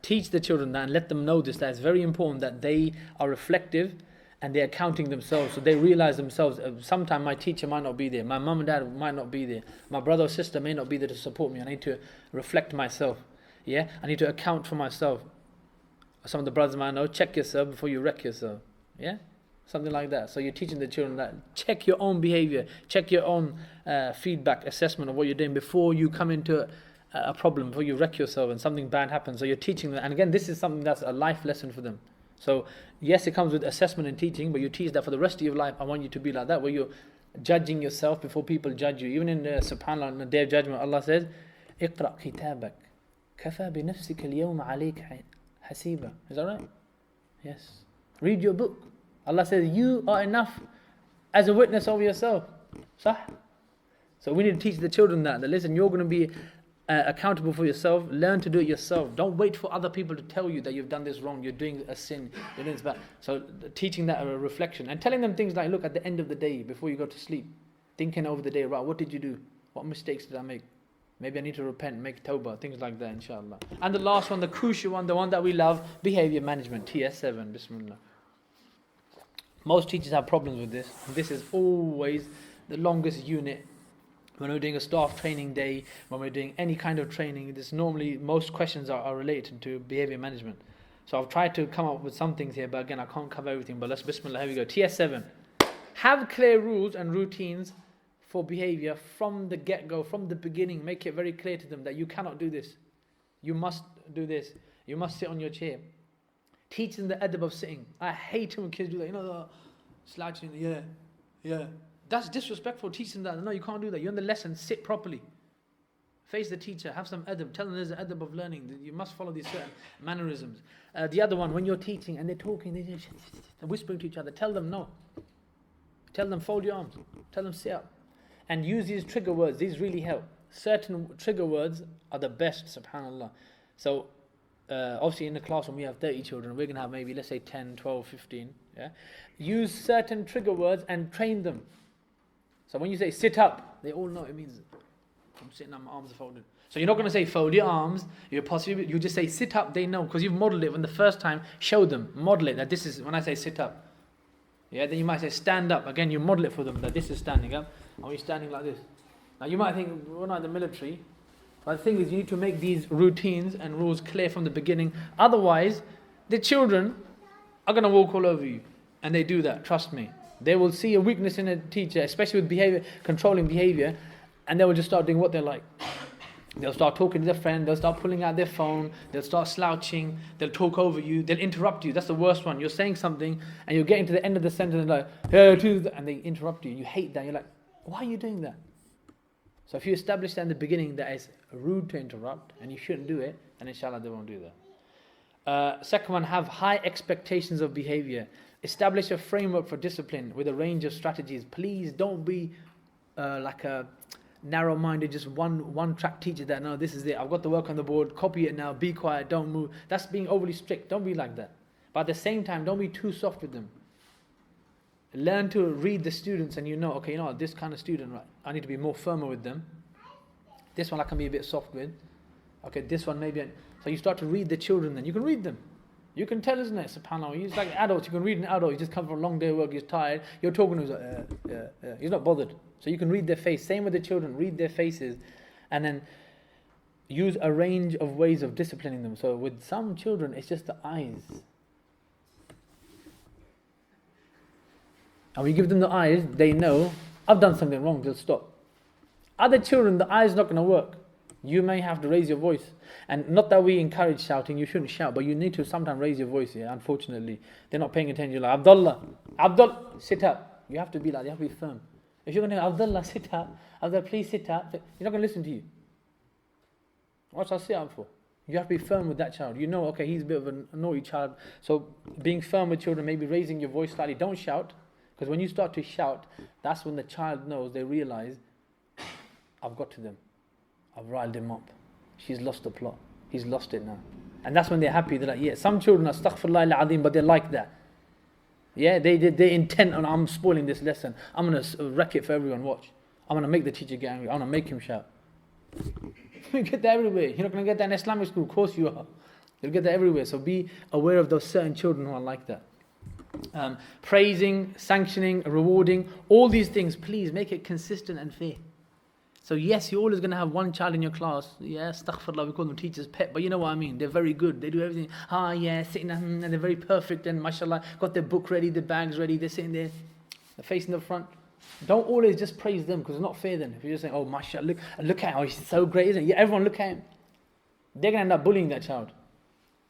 teach the children that and let them know this, that it's very important that they are reflective and they're accounting themselves, so they realize themselves, sometime my teacher might not be there, my mum and dad might not be there, my brother or sister may not be there to support me. I need to reflect myself. Yeah, I need to account for myself. Some of the brothers might know, check yourself before you wreck yourself. Yeah, something like that. So you're teaching the children that, check your own behavior, check your own feedback, assessment of what you're doing before you come into a problem, before you wreck yourself and something bad happens. So you're teaching them, and again, this is something that's a life lesson for them. So yes, it comes with assessment and teaching, but you teach that for the rest of your life. I want you to be like that, where you're judging yourself before people judge you. Even in subhanAllah, on the Day of Judgment, Allah says, اقرأ كتابك كفى بنفسك اليوم عليك حسيبا. Is that right? Yes. Read your book. Allah says, you are enough as a witness of yourself. Sah? So we need to teach the children that listen, you're going to be accountable for yourself. Learn to do it yourself. Don't wait for other people to tell you that you've done this wrong, you're doing a sin, you're doing this bad. So teaching that a reflection and telling them things like, look, at the end of the day, before you go to sleep, thinking over the day, right, what did you do? What mistakes did I make? Maybe I need to repent, make tawbah, things like that, inshallah. And the last one, the crucial one, the one that we love, behavior management, TS7, bismillah. Most teachers have problems with this. This is always the longest unit. When we're doing a staff training day, when we're doing any kind of training, this normally, most questions are related to behavior management. So I've tried to come up with some things here, but again, I can't cover everything. But let's, bismillah, here we go. TS7. Have clear rules and routines for behavior from the get-go, from the beginning. Make it very clear to them that you cannot do this. You must do this. You must sit on your chair. Teach them the adab of sitting. I hate it when kids do that. You know, the slouching, yeah. That's disrespectful. Teach them that. No, you can't do that. You're in the lesson. Sit properly. Face the teacher. Have some adab. Tell them there's an adab of learning. You must follow these certain mannerisms. The other one, when you're teaching and they're talking, they're whispering to each other. Tell them no. Tell them fold your arms. Tell them sit up. And use these trigger words. These really help. Certain trigger words are the best, subhanAllah. So, obviously in the classroom we have 30 children. We're going to have maybe, let's say 10, 12, 15. Yeah? Use certain trigger words and train them. So when you say sit up, they all know it means I'm sitting up, my arms are folded. So you're not going to say fold your arms, you just say sit up, they know, because you've modeled it when the first time, show them, model it, that this is, when I say sit up. Yeah, then you might say stand up, again you model it for them, that this is standing up, and we're standing like this. Now you might think, we're not in the military, but the thing is you need to make these routines and rules clear from the beginning, otherwise the children are going to walk all over you, and they do that, trust me. They will see a weakness in a teacher, especially with behavior, controlling behavior, and they will just start doing what they like. They'll start talking to their friend, they'll start pulling out their phone, they'll start slouching, they'll talk over you, they'll interrupt you. That's the worst one. You're saying something and you're getting to the end of the sentence and like, hey, and they interrupt you. You hate that. You're like, why are you doing that? So if you establish that in the beginning that it's rude to interrupt and you shouldn't do it, then inshallah they won't do that. Second one, have high expectations of behavior. Establish a framework for discipline with a range of strategies. Please don't be like a narrow-minded, just one-track teacher that, no, this is it. I've got the work on the board. Copy it now. Be quiet. Don't move. That's being overly strict. Don't be like that. But at the same time, don't be too soft with them. Learn to read the students and okay, this kind of student, right, I need to be more firmer with them. This one I can be a bit soft with. Okay, this one maybe. So you start to read the children then. You can read them. You can tell, isn't it? SubhanAllah. He's like adults. You can read an adult. He just come from a long day of work. He's tired. You're talking to him. He's like, He's not bothered. So you can read their face. Same with the children. Read their faces. And then use a range of ways of disciplining them. So with some children, it's just the eyes. And we give them the eyes. They know, I've done something wrong. They'll stop. Other children, the eye's not going to work. You may have to raise your voice. And not that we encourage shouting, you shouldn't shout, but you need to sometimes raise your voice here, unfortunately. They're not paying attention. You're like, Abdullah, sit up. You have to be like, you have to be firm. If you're going to Abdullah, sit up. Abdullah, please sit up. You're not going to listen to you. What's our sit up for? You have to be firm with that child. You know, okay, he's a bit of a naughty child. So being firm with children, maybe raising your voice slightly. Don't shout. Because when you start to shout, that's when the child knows, they realize, I've got to them. I've riled him up. She's lost the plot. He's lost it now. And that's when they're happy. They're like, yeah, some children are astaghfirullah al-azim, but they're like that. Yeah, they're intent on, I'm spoiling this lesson. I'm going to wreck it for everyone. Watch. I'm going to make the teacher get angry. I'm going to make him shout. You get that everywhere. You're not going to get that in Islamic school. Of course you are. You'll get that everywhere. So be aware of those certain children who are like that. Praising, sanctioning, rewarding, all these things, please make it consistent and fair. So yes, you're always going to have one child in your class. Yeah, astaghfirullah, we call them teacher's pet. But you know what I mean. They're very good. They do everything. Yeah, sitting there, and they're very perfect. And mashallah, got their book ready, their bags ready. They're sitting there, they're facing the front. Don't always just praise them, because it's not fair then. If you're just saying, oh, mashallah, look at him. Oh, he's so great, isn't he? Yeah, everyone look at him. They're going to end up bullying that child.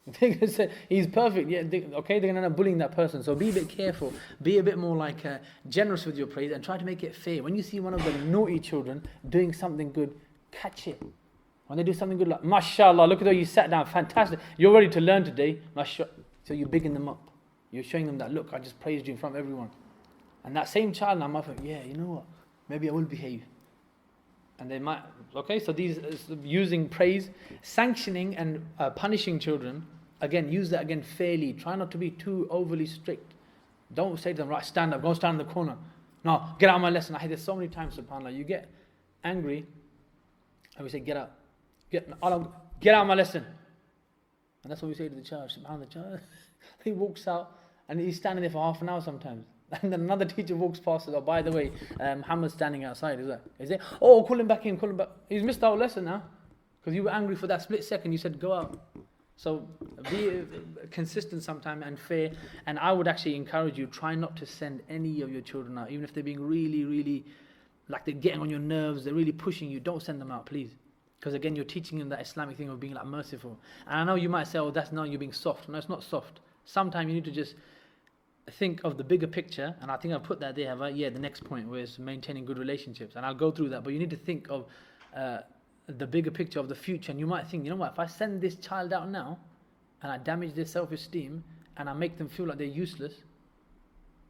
They're going to say, he's perfect. Yeah, they're going to end up bullying that person. So be a bit careful. Be a bit more generous with your praise and try to make it fair. When you see one of the naughty children doing something good, catch it. When they do something good, like, mashallah, look at how you sat down, fantastic. You're ready to learn today. Mashallah. So you're bigging them up. You're showing them that, look, I just praised you in front of everyone. And that same child now might think, yeah, you know what? Maybe I will behave. And they might, okay, so these using praise, sanctioning and punishing children. Again, use that again fairly. Try not to be too overly strict. Don't say to them, right, stand up, go stand in the corner. No, get out of my lesson. I hear this so many times, subhanAllah. You get angry, and we say, get out. Get out of my lesson. And that's what we say to the child. SubhanAllah, the child, he walks out, and he's standing there for half an hour sometimes. And then another teacher walks past and says, oh, by the way, Muhammad's standing outside. Is it? Oh, call him back in, call him back. He's missed our lesson now. Because you were angry for that split second. You said, go out. So be consistent sometime and fair. And I would actually encourage you, try not to send any of your children out. Even if they're being really, really, like they're getting on your nerves, they're really pushing you, don't send them out, please. Because again, you're teaching them that Islamic thing of being like merciful. And I know you might say, oh, that's not, you're being soft. No, it's not soft. Sometimes you need to just think of the bigger picture. And I think I've put that there, have I? Yeah, the next point was maintaining good relationships. And I'll go through that. But you need to think of the bigger picture of the future. And you might think, you know what, if I send this child out now and I damage their self-esteem and I make them feel like they're useless,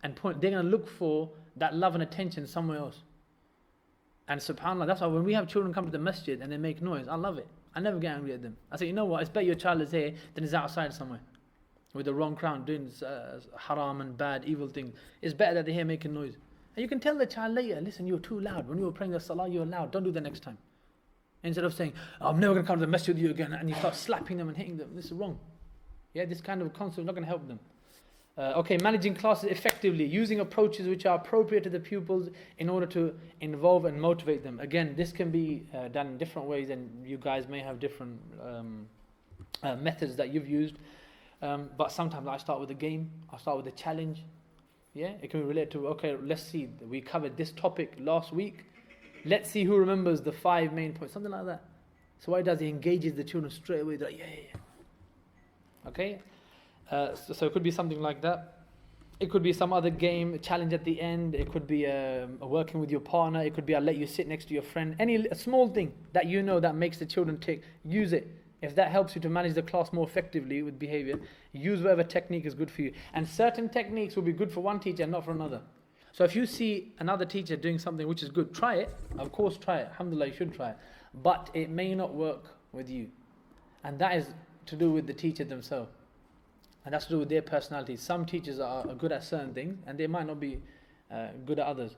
and they're going to look for that love and attention somewhere else. And subhanAllah, that's why when we have children come to the masjid and they make noise, I love it. I never get angry at them. I say, you know what, it's better your child is here than is outside somewhere with the wrong crown doing haram and bad, evil things. It's better that they're here making noise. And you can tell the child later, listen, you were too loud. When you were praying the salah, you were loud. Don't do that next time. Instead of saying, oh, I'm never going to come to the masjid with you again, and you start slapping them and hitting them. This is wrong. Yeah, this kind of concept is not going to help them. Managing classes effectively, using approaches which are appropriate to the pupils in order to involve and motivate them. Again, this can be done in different ways, and you guys may have different methods that you've used. But sometimes I start with a game, I start with a challenge. Yeah, it can be related to, okay, let's see, we covered this topic last week. Let's see who remembers the 5 main points, something like that. So what he does, he engages the children straight away. They're like, yeah. Okay? So it could be something like that. It could be some other game, a challenge at the end. It could be working with your partner. It could be I'll let you sit next to your friend. A small thing that you know that makes the children tick, use it. If that helps you to manage the class more effectively with behavior, use whatever technique is good for you. And certain techniques will be good for one teacher and not for another. So if you see another teacher doing something which is good, try it. Of course, try it. Alhamdulillah, you should try it. But it may not work with you. And that is to do with the teacher themselves. And that's to do with their personality. Some teachers are good at certain things, and they might not be good at others.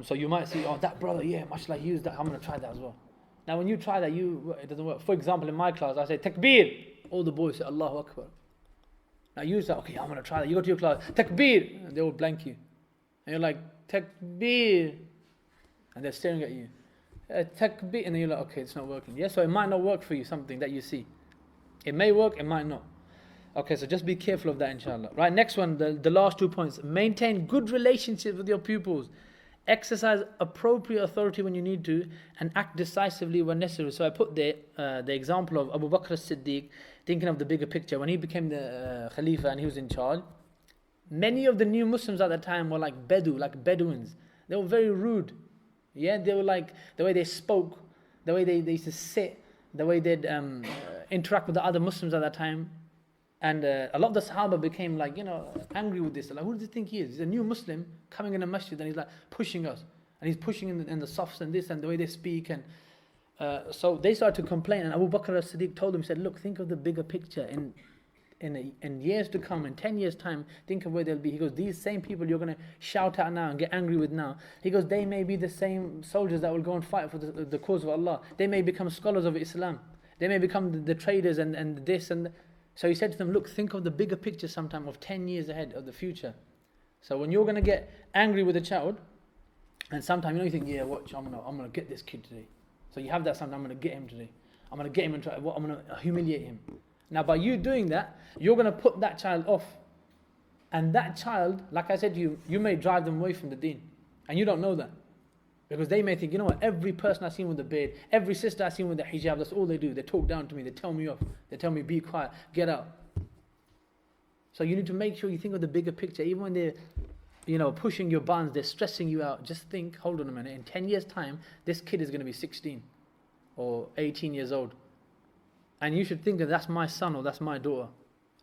So you might see, oh, that brother, yeah, much like you, I'm going to try that as well. Now when you try that, it doesn't work. For example, in my class, I say, Takbir. All the boys say, Allahu Akbar. Now you say, okay, I'm going to try that. You go to your class, Takbir. And they will blank you. And you're like, Takbir. And they're staring at you. Takbir. And then you're like, okay, it's not working. Yeah, so it might not work for you, something that you see. It may work, it might not. Okay, so just be careful of that, inshallah. Right, next one, the last 2 points. Maintain good relationships with your pupils. Exercise appropriate authority when you need to, and act decisively when necessary. So I put there the example of Abu Bakr as-Siddiq, thinking of the bigger picture. When he became the Khalifa and he was in charge, many of the new Muslims at the time were like Bedouins. They were very rude. Yeah, they were like, the way they spoke, the way they used to sit, the way they'd interact with the other Muslims at that time. And a lot of the Sahaba became like, angry with this. Like, who does he think he is? He's a new Muslim coming in a masjid and he's like pushing us. And he's pushing in the softs and this and the way they speak. And so they started to complain. And Abu Bakr as-Siddiq told them, he said, look, think of the bigger picture. In years to come, in 10 years' time, think of where they'll be. He goes, these same people you're going to shout at now and get angry with now. He goes, they may be the same soldiers that will go and fight for the cause of Allah. They may become scholars of Islam. They may become the traders and this and that. So he said to them, look, think of the bigger picture sometime of 10 years ahead of the future. So when you're going to get angry with a child, and sometimes you think, yeah, watch, I'm gonna get this kid today. So you have that sometimes, I'm going to get him today. I'm going to get him and I'm going to humiliate him. Now by you doing that, you're going to put that child off. And that child, like I said to you, you may drive them away from the deen. And you don't know that. Because they may think, you know what, every person I've seen with the beard, every sister I've seen with the hijab, that's all they do. They talk down to me, they tell me off. They tell me, be quiet, get out. So you need to make sure you think of the bigger picture. Even when they're, pushing your buttons, they're stressing you out. Just think, hold on a minute, in 10 years' time, this kid is going to be 16 or 18 years old. And you should think that that's my son or that's my daughter.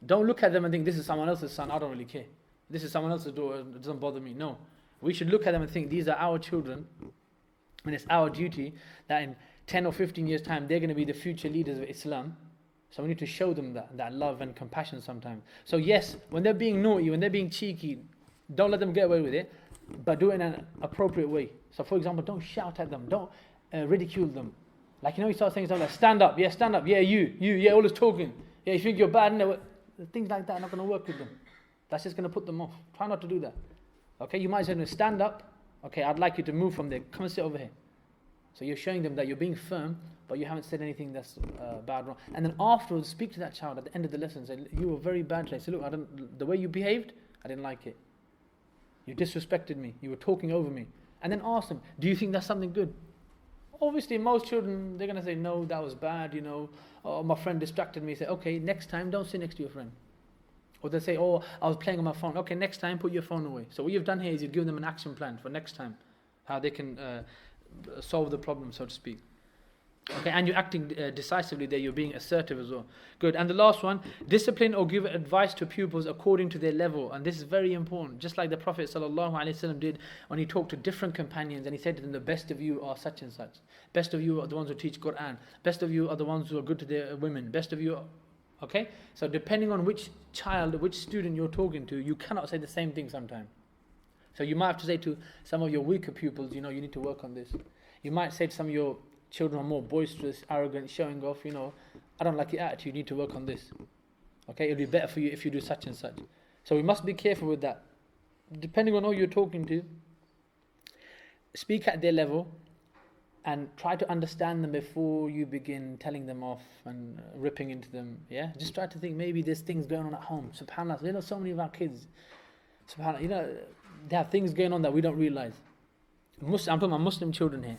Don't look at them and think, this is someone else's son, I don't really care. This is someone else's daughter, it doesn't bother me. No. We should look at them and think, these are our children. And it's our duty that in 10 or 15 years' time, they're going to be the future leaders of Islam. So we need to show them that love and compassion sometimes. So yes, when they're being naughty, when they're being cheeky, don't let them get away with it, but do it in an appropriate way. So for example, don't shout at them, don't ridicule them. Like, you start saying something like, stand up, yeah, you, yeah, always talking. Yeah, you think you're bad, no, things like that are not going to work with them. That's just going to put them off. Try not to do that. Okay, you might say, stand up. Okay, I'd like you to move from there. Come and sit over here. So you're showing them that you're being firm, but you haven't said anything that's bad, wrong. And then afterwards, speak to that child at the end of the lesson. Say, you were very bad today. Say, look, the way you behaved, I didn't like it. You disrespected me. You were talking over me. And then ask them, do you think that's something good? Obviously, most children, they're going to say, no, that was bad, Oh, my friend distracted me. Say, okay, next time, don't sit next to your friend. Or they say, oh, I was playing on my phone. Okay, next time, put your phone away. So what you've done here is you've given them an action plan for next time, how they can solve the problem, so to speak. Okay, and you're acting decisively there. You're being assertive as well. Good. And the last one, discipline or give advice to pupils according to their level. And this is very important. Just like the Prophet ﷺ did when he talked to different companions and he said to them, the best of you are such and such. Best of you are the ones who teach Quran. Best of you are the ones who are good to their women. Best of you are... Okay? So depending on which child, which student you're talking to, you cannot say the same thing sometimes. So you might have to say to some of your weaker pupils, you need to work on this. You might say to some of your children who are more boisterous, arrogant, showing off, I don't like your attitude, you need to work on this. Okay? It'll be better for you if you do such and such. So we must be careful with that. Depending on who you're talking to, speak at their level, and try to understand them before you begin telling them off and ripping into them. Yeah, just try to think maybe there's things going on at home. SubhanAllah, so many of our kids, SubhanAllah, they have things going on that we don't realize. I'm talking about Muslim children here.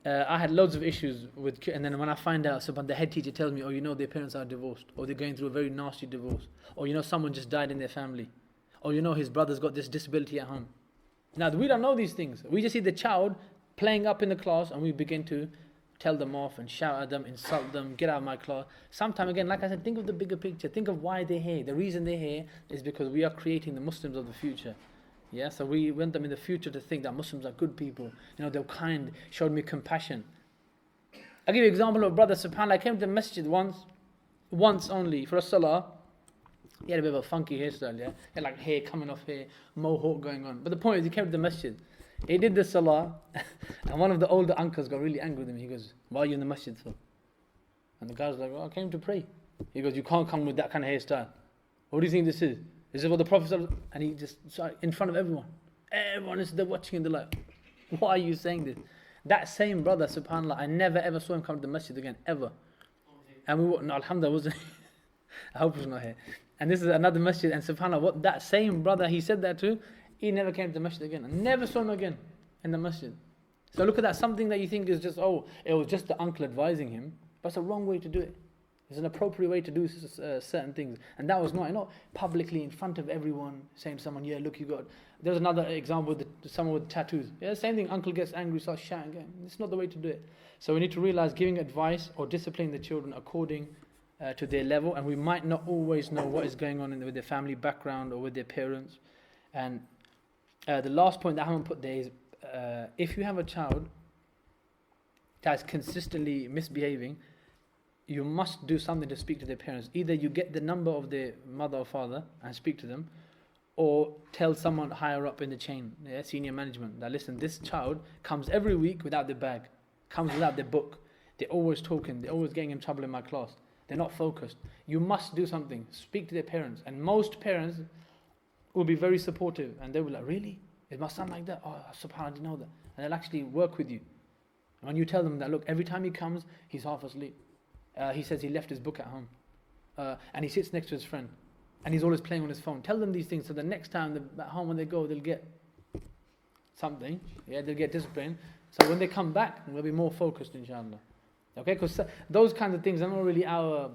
I had loads of issues with, and then when I find out, the head teacher tells me, oh, their parents are divorced, or they're going through a very nasty divorce, or someone just died in their family, or his brother's got this disability at home. Now we don't know these things. We just see the child playing up in the class and we begin to tell them off and shout at them, insult them, get out of my class. Sometime again, like I said, think of the bigger picture. Think of why they're here. The reason they're here is because we are creating the Muslims of the future. Yeah, so we want them in the future to think that Muslims are good people. They're kind, showed me compassion. I'll give you an example of a brother, subhanAllah, I came to the masjid once only for a salah. He had a bit of a funky hairstyle, yeah? He had like hair coming off here, mohawk going on. But the point is, he came to the masjid. He did the salah, and one of the older uncles got really angry with him. He goes, why are you in the masjid for? And the guy was like, well, I came to pray. He goes, you can't come with that kind of hairstyle. What do you think this is? This is what the Prophet said. And he just, in front of everyone. Everyone is there watching and they're like, why are you saying this? That same brother, subhanAllah, I never ever saw him come to the masjid again, ever. And we were, no, alhamdulillah, wasn't I hope he's not here. And this is another masjid, and subhanAllah, what that same brother, he said that to, he never came to the masjid again. I never saw him again in the masjid. So look at that, something that you think is just, it was just the uncle advising him, but it's a wrong way to do it. There's an appropriate way to do certain things. And that was not publicly in front of everyone saying to someone, yeah, look, you got There's another example with someone with tattoos. Yeah, same thing. Uncle gets angry, starts shouting again. It's not the way to do it. So we need to realize giving advice or disciplining the children according to their level, and we might not always know what is going on with their family background or with their parents. And the last point that I haven't put there is if you have a child that's consistently misbehaving, you must do something to speak to their parents. Either you get the number of their mother or father and speak to them, or tell someone higher up in the chain, senior management, that listen, this child comes every week without their bag, comes without their book, they're always talking, they're always getting in trouble in my class, they're not focused. You must do something, speak to their parents. And most parents will be very supportive, and they'll be like, really? It must sound like that? Oh, subhanAllah, I didn't know that. And they'll actually work with you. And when you tell them that, look, every time he comes, he's half asleep. He says he left his book at home. And he sits next to his friend. And he's always playing on his phone. Tell them these things so the next time at home when they go, they'll get something. Yeah, they'll get discipline. So when they come back, they'll be more focused, inshallah. Okay, because those kinds of things are not really our...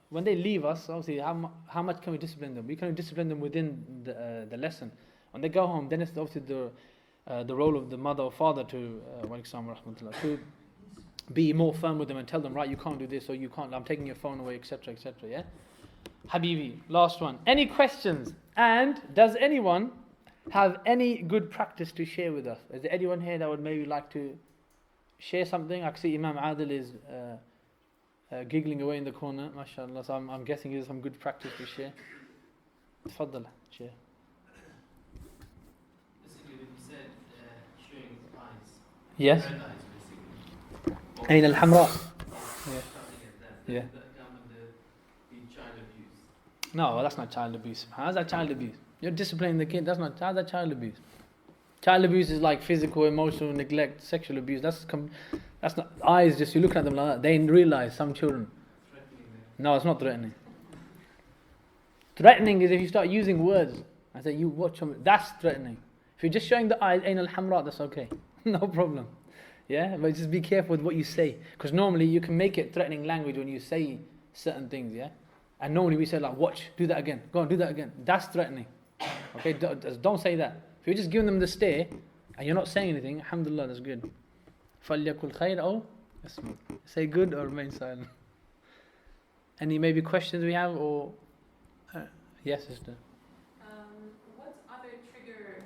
when they leave us, obviously, how much can we discipline them? We can discipline them within the lesson. When they go home, then it's obviously the role of the mother or father to be more firm with them and tell them, right, you can't do this, or you can't, I'm taking your phone away, etc., etc., yeah? Habibi, last one. Any questions? And does anyone have any good practice to share with us? Is there anyone here that would maybe like to share something? I can see Imam Adil is giggling away in the corner, mashallah, so I'm guessing there's some good practice to share. Tfaddal, share. Basically, when you said showing the eyes, Yes. red eyes, basically. Ayn al-Hamra. Yeah. Yeah. That come under the child abuse. No, that's not child abuse. How's that child abuse? You're disciplining the kid. How's that child abuse? Child abuse is like physical, emotional neglect, sexual abuse. That's not eyes. Just you look at them like that. They realize some children. Threatening them. No, it's not threatening. Threatening is if you start using words. I say you watch them. That's threatening. If you're just showing the eyes, ayn al-hamra, that's okay. No problem. Yeah, but just be careful with what you say, because normally you can make it threatening language when you say certain things. Yeah, and normally we say like, watch, do that again, go on, do that again. That's threatening. Okay, don't say that. If you're just giving them the stare and you're not saying anything, alhamdulillah, that's good. فَلْيَكُلْ خَيْرًا أَوْ يَصْمُتْ. Say good or remain silent. Any maybe questions we have, or yes, sister. What other trigger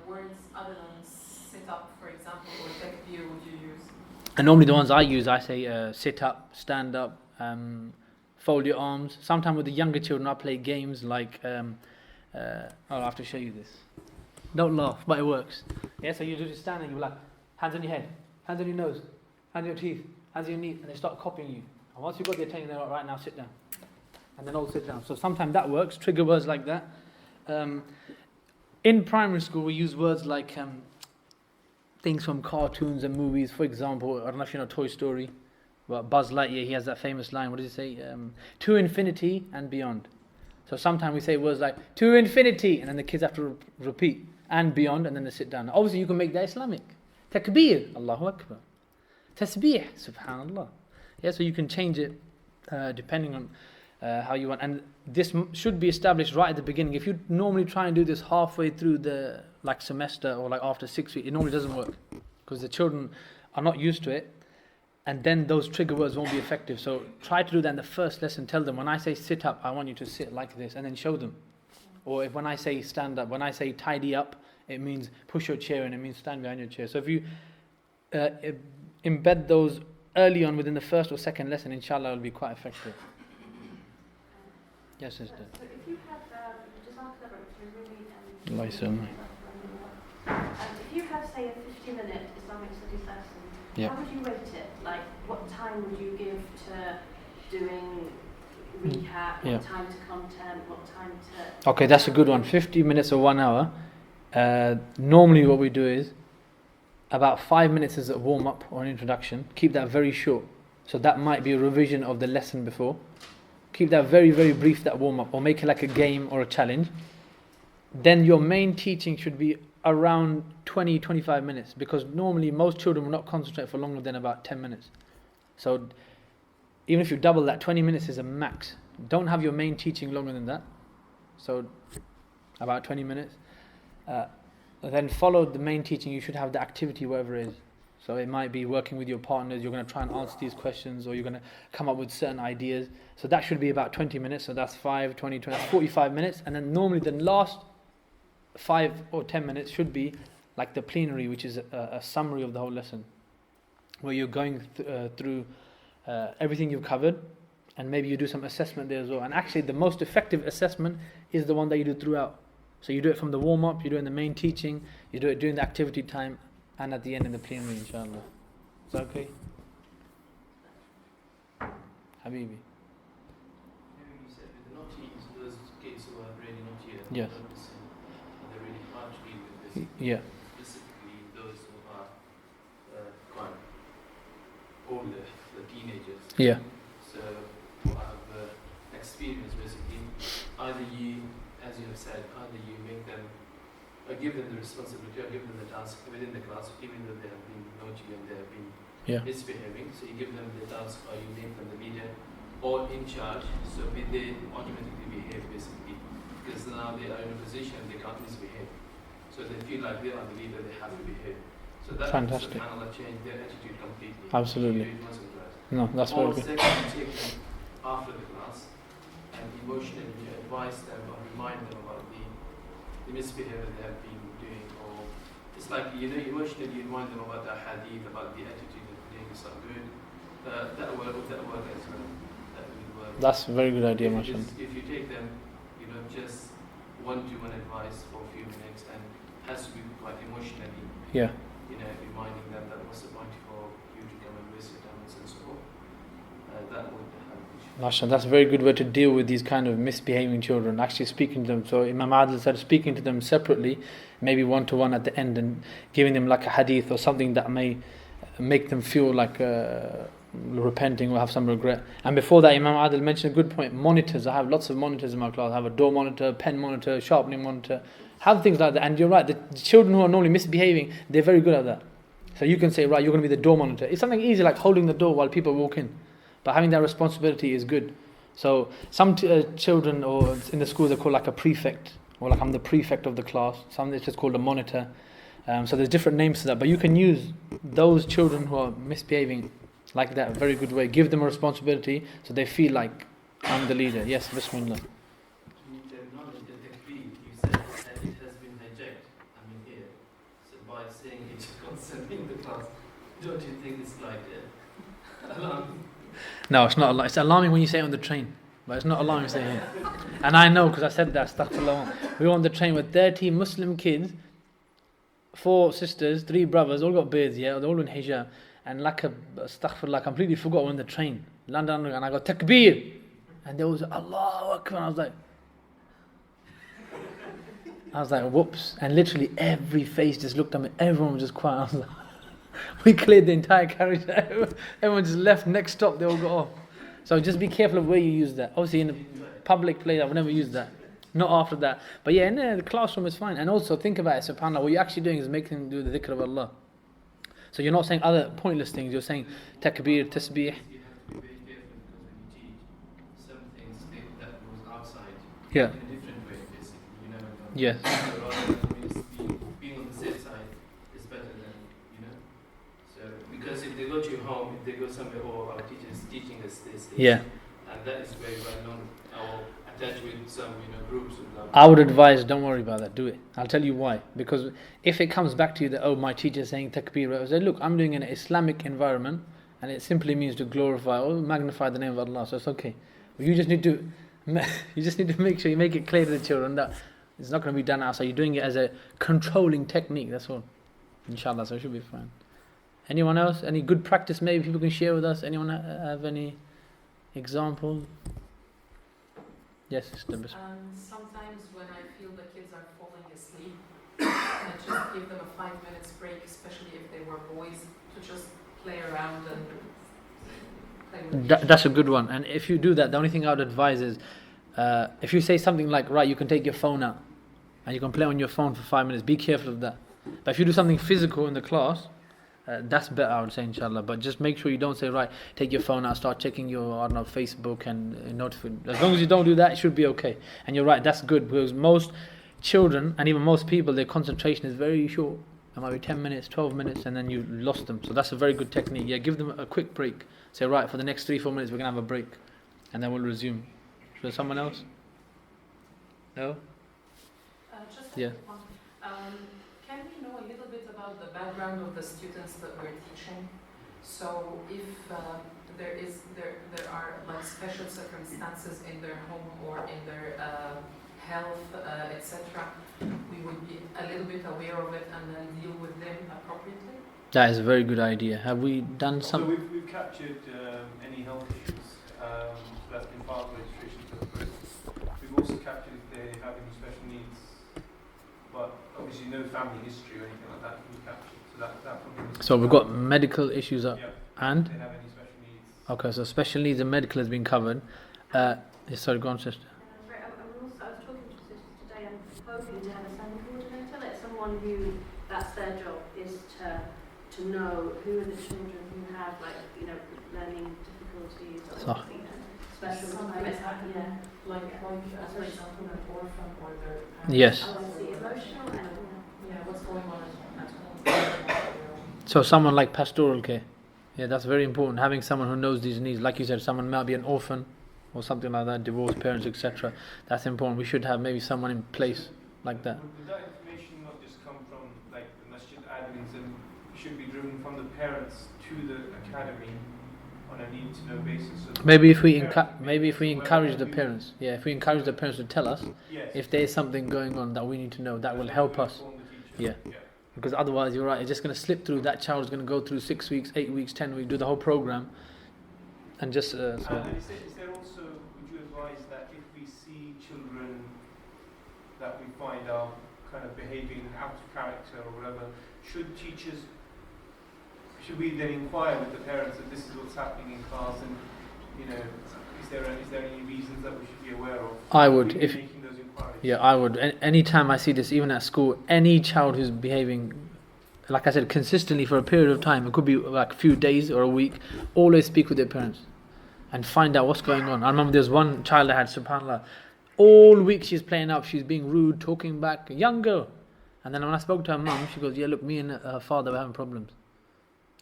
words other than sit up, for example, or takbir would you use? And normally the ones I use, I say sit up, stand up, fold your arms. Sometimes with the younger children, I play games like I'll have to show you this. Don't laugh, but it works. Yeah, so you just stand and you're like, hands on your head, hands on your nose, hands on your teeth, hands on your knees, and they start copying you. And once you've got the attention, they're like, right now, sit down. And then all sit down. So sometimes that works, trigger words like that. In primary school, we use words like things from cartoons and movies. For example, I don't know if you know Toy Story, but Buzz Lightyear, he has that famous line, what does he say? To infinity and beyond. So sometimes we say words like, to infinity, and then the kids have to repeat, and beyond, and then they sit down. Obviously, you can make that Islamic. Takbir, Allahu Akbar. Tasbih, subhanallah. Yeah, so you can change it depending on how you want. And this should be established right at the beginning. If you normally try and do this halfway through the semester or like after 6 weeks, it normally doesn't work because the children are not used to it. And then those trigger words won't be effective. So try to do that in the first lesson. Tell them, when I say sit up, I want you to sit like this, and then show them. Or if when I say stand up, when I say tidy up, it means push your chair, and it means stand behind your chair. So if you embed those early on within the first or second lesson, inshallah, it will be quite effective. Yes, sister. So if you have, just after that, really, Allah Yasir. if you have, say, a 50-minute Islamic studies lesson, Yeah. how would you rate it? Like, what time would you give to doing recap, Yeah. what time to content, what time to... Okay, that's a good one. 50 minutes or 1 hour. Normally what we do is about 5 minutes is a warm-up or an introduction. Keep that very short. So that might be a revision of the lesson before. Keep that very, very brief, that warm-up, or make it like a game or a challenge. Then your main teaching should be around 20-25 minutes, because normally most children will not concentrate for longer than about 10 minutes. So even if you double that, 20 minutes is a max. Don't have your main teaching longer than that. So about 20 minutes. then follow the main teaching. You should have the activity, whatever it is. So it might be working with your partners, you're going to try and answer these questions, or you're going to come up with certain ideas. So that should be about 20 minutes. So that's 5, 20, 20, 45 minutes. And then normally the last 5 or 10 minutes should be like the plenary, which is a summary of the whole lesson, where you're going through everything you've covered, and maybe you do some assessment there as well. And actually the most effective assessment is the one that you do throughout. So you do it from the warm-up, you do it in the main teaching, you do it during the activity time, and at the end in the plenary, inshallah. Is that okay? Habibi. Maybe you said with the naughty, those kids who are really naughty and Yes. they're really hard to deal with this. Yeah. Specifically those who are quite older, the teenagers. Yeah. So what I've experienced basically, either you, as you have said, either you make them give them the responsibility or give them the task within the class, even though they have been naughty and they have been misbehaving. So you give them the task or you make them the leader or in charge, so they automatically behave basically. Because now they are in a position they can't misbehave. So they feel like they are the leader, they have to behave. So that Fantastic. subhanAllah changed their attitude completely. Absolutely. It wasn't right. No, that's very Or good. second, take them after the class and emotionally advise them or remind them about the misbehavior they have been doing, or it's like, emotionally you remind them about the hadith, about the attitude that they're doing is not good. That work as well. That will work. That's a very good idea, mashallah. If you take them, just one-to-one advice for a few minutes, and has to be quite emotionally, Yeah. reminding them that what's the point for you to come and waste your time and so forth. That would help. Mashallah, that's a very good way to deal with these kind of misbehaving children, actually speaking to them. So Imam Adil said speaking to them separately, maybe one-to-one at the end, and giving them like a hadith or something that may make them feel like repenting or have some regret. And before that, Imam Adil mentioned a good point, monitors. I have lots of monitors in my class. I have a door monitor, pen monitor, sharpening monitor, have things like that. And you're right, the children who are normally misbehaving, they're very good at that. So you can say, right, you're going to be the door monitor. It's something easy like holding the door while people walk in. But having that responsibility is good. So some children or in the schools are called like a prefect, or like I'm the prefect of the class. Some it's just called a monitor. So there's different names to that. But you can use those children who are misbehaving like that, a very good way. Give them a responsibility so they feel like I'm the leader. Yes, Bismillah. The knowledge, the takbir, you said that it has been hijacked, here. So by saying it constantly in the class, don't you think it's like alarming? No, it's not alarming. It's alarming when you say it on the train. But it's not alarming to say it here. And I know because I said that, astaghfirullah. We were on the train with 30 Muslim kids, 4 sisters, 3 brothers, all got beards, yeah, they're all in hijab. And like astaghfirullah, I completely forgot we're on the train. London, and I got takbir. And they all said, Allahu Akbar. And I was like, whoops. And literally every face just looked at me. Everyone was just quiet. I was like, we cleared the entire carriage. Everyone just left. Next stop, they all got off. So just be careful of where you use that. Obviously in a public place, I would never use that. Not after that. But yeah, in the classroom is fine. And also think about it, subhanAllah, what you're actually doing is making them do the dhikr of Allah. So you're not saying other pointless things. You're saying takbir, tasbih. You have to be very careful because when you teach, some things that goes outside Yeah. in a different way, basically. You never know. Yes. So rather than being on the safe side is better than, So because if they go to your home, if they go somewhere, our teacher is teaching us this, Yeah. and that is very well known, or attached with some, groups. I would advise, don't worry about that, do it. I'll tell you why. Because if it comes back to you that, my teacher is saying takbir, I say, look, I'm doing it in an Islamic environment, and it simply means to glorify or magnify the name of Allah, so it's okay. You just need to make sure you make it clear to the children that it's not going to be done outside. You're doing it as a controlling technique, that's all. Inshallah, so it should be fine. Anyone else? Any good practice maybe people can share with us? Anyone have any examples? Yes, Sister Bismillah. Sometimes when I feel the kids are falling asleep, I just give them a 5 minutes break, especially if they were boys, to just play around and play with That's a good one. And if you do that, the only thing I would advise is if you say something like, right, you can take your phone out and you can play on your phone for 5 minutes, be careful of that. But if you do something physical in the class, that's better, I would say, inshallah. But just make sure you don't say, right, take your phone out, start checking your, I don't know, Facebook and notification. As long as you don't do that, it should be okay. And you're right, that's good, because most children, and even most people, their concentration is very short. It might be 10 minutes, 12 minutes, and then you lost them. So that's a very good technique. Yeah, give them a quick break. Say, right, for the next 3-4 minutes, we're going to have a break. And then we'll resume. Should someone else? No? Just Yeah. a quick one. Can we know a little bit about the background of the students that we're teaching? So if there are like special circumstances in their home or in their health, etc., we would be a little bit aware of it and then deal with them appropriately. That is a very good idea. Have we done So some? we've captured any health issues. So that's been part of the registration for the process. We've also captured if they have any special needs, but obviously no family history or anything like that we've captured. So that probably. So we've got medical issues up, Yeah. and If they have any special needs. okay, so special needs and medical has been covered. Sorry, go on, sister. Sorry, I was talking to sisters today. I'm hoping to have a SAM coordinator, like someone who that's their job is to know who are the children who have learning difficulties or So- special Something is happening, like for example, an orphan or their parents. Yes. Oh, I see. Emotional and Yeah, what's going on at home? So someone like pastoral care. Yeah, that's very important. Having someone who knows these needs, like you said, someone might be an orphan or something like that, divorced parents, etc. That's important. We should have maybe someone in place like that. Would that information not just come from like the masjid admins and should be driven from the parents to the academy on a need-to-know basis? So Maybe if we parents maybe if we aware encourage that the we- parents, yeah, if we encourage the parents to tell us Yes. if there is something going on that we need to know, that will help us. Inform the teacher. Yeah. Because otherwise, you're right, it's just going to slip through. That child is going to go through 6 weeks, 8 weeks, 10 weeks, do the whole program, and just And is there also, would you advise that if we see children that we find are kind of behaving out of character or whatever, should we then inquire with the parents that this is what's happening in class and, is there any reasons that we should be aware of? I would, Should we be if making those inquiries? yeah, I would. Anytime I see this, even at school, any child who's behaving, like I said, consistently for a period of time, it could be like a few days or a week, always speak with their parents and find out what's going on. I remember there's one child I had, subhanAllah, all week she's playing up, she's being rude, talking back, a young girl. And then when I spoke to her mum, she goes, yeah, look, me and her father were having problems.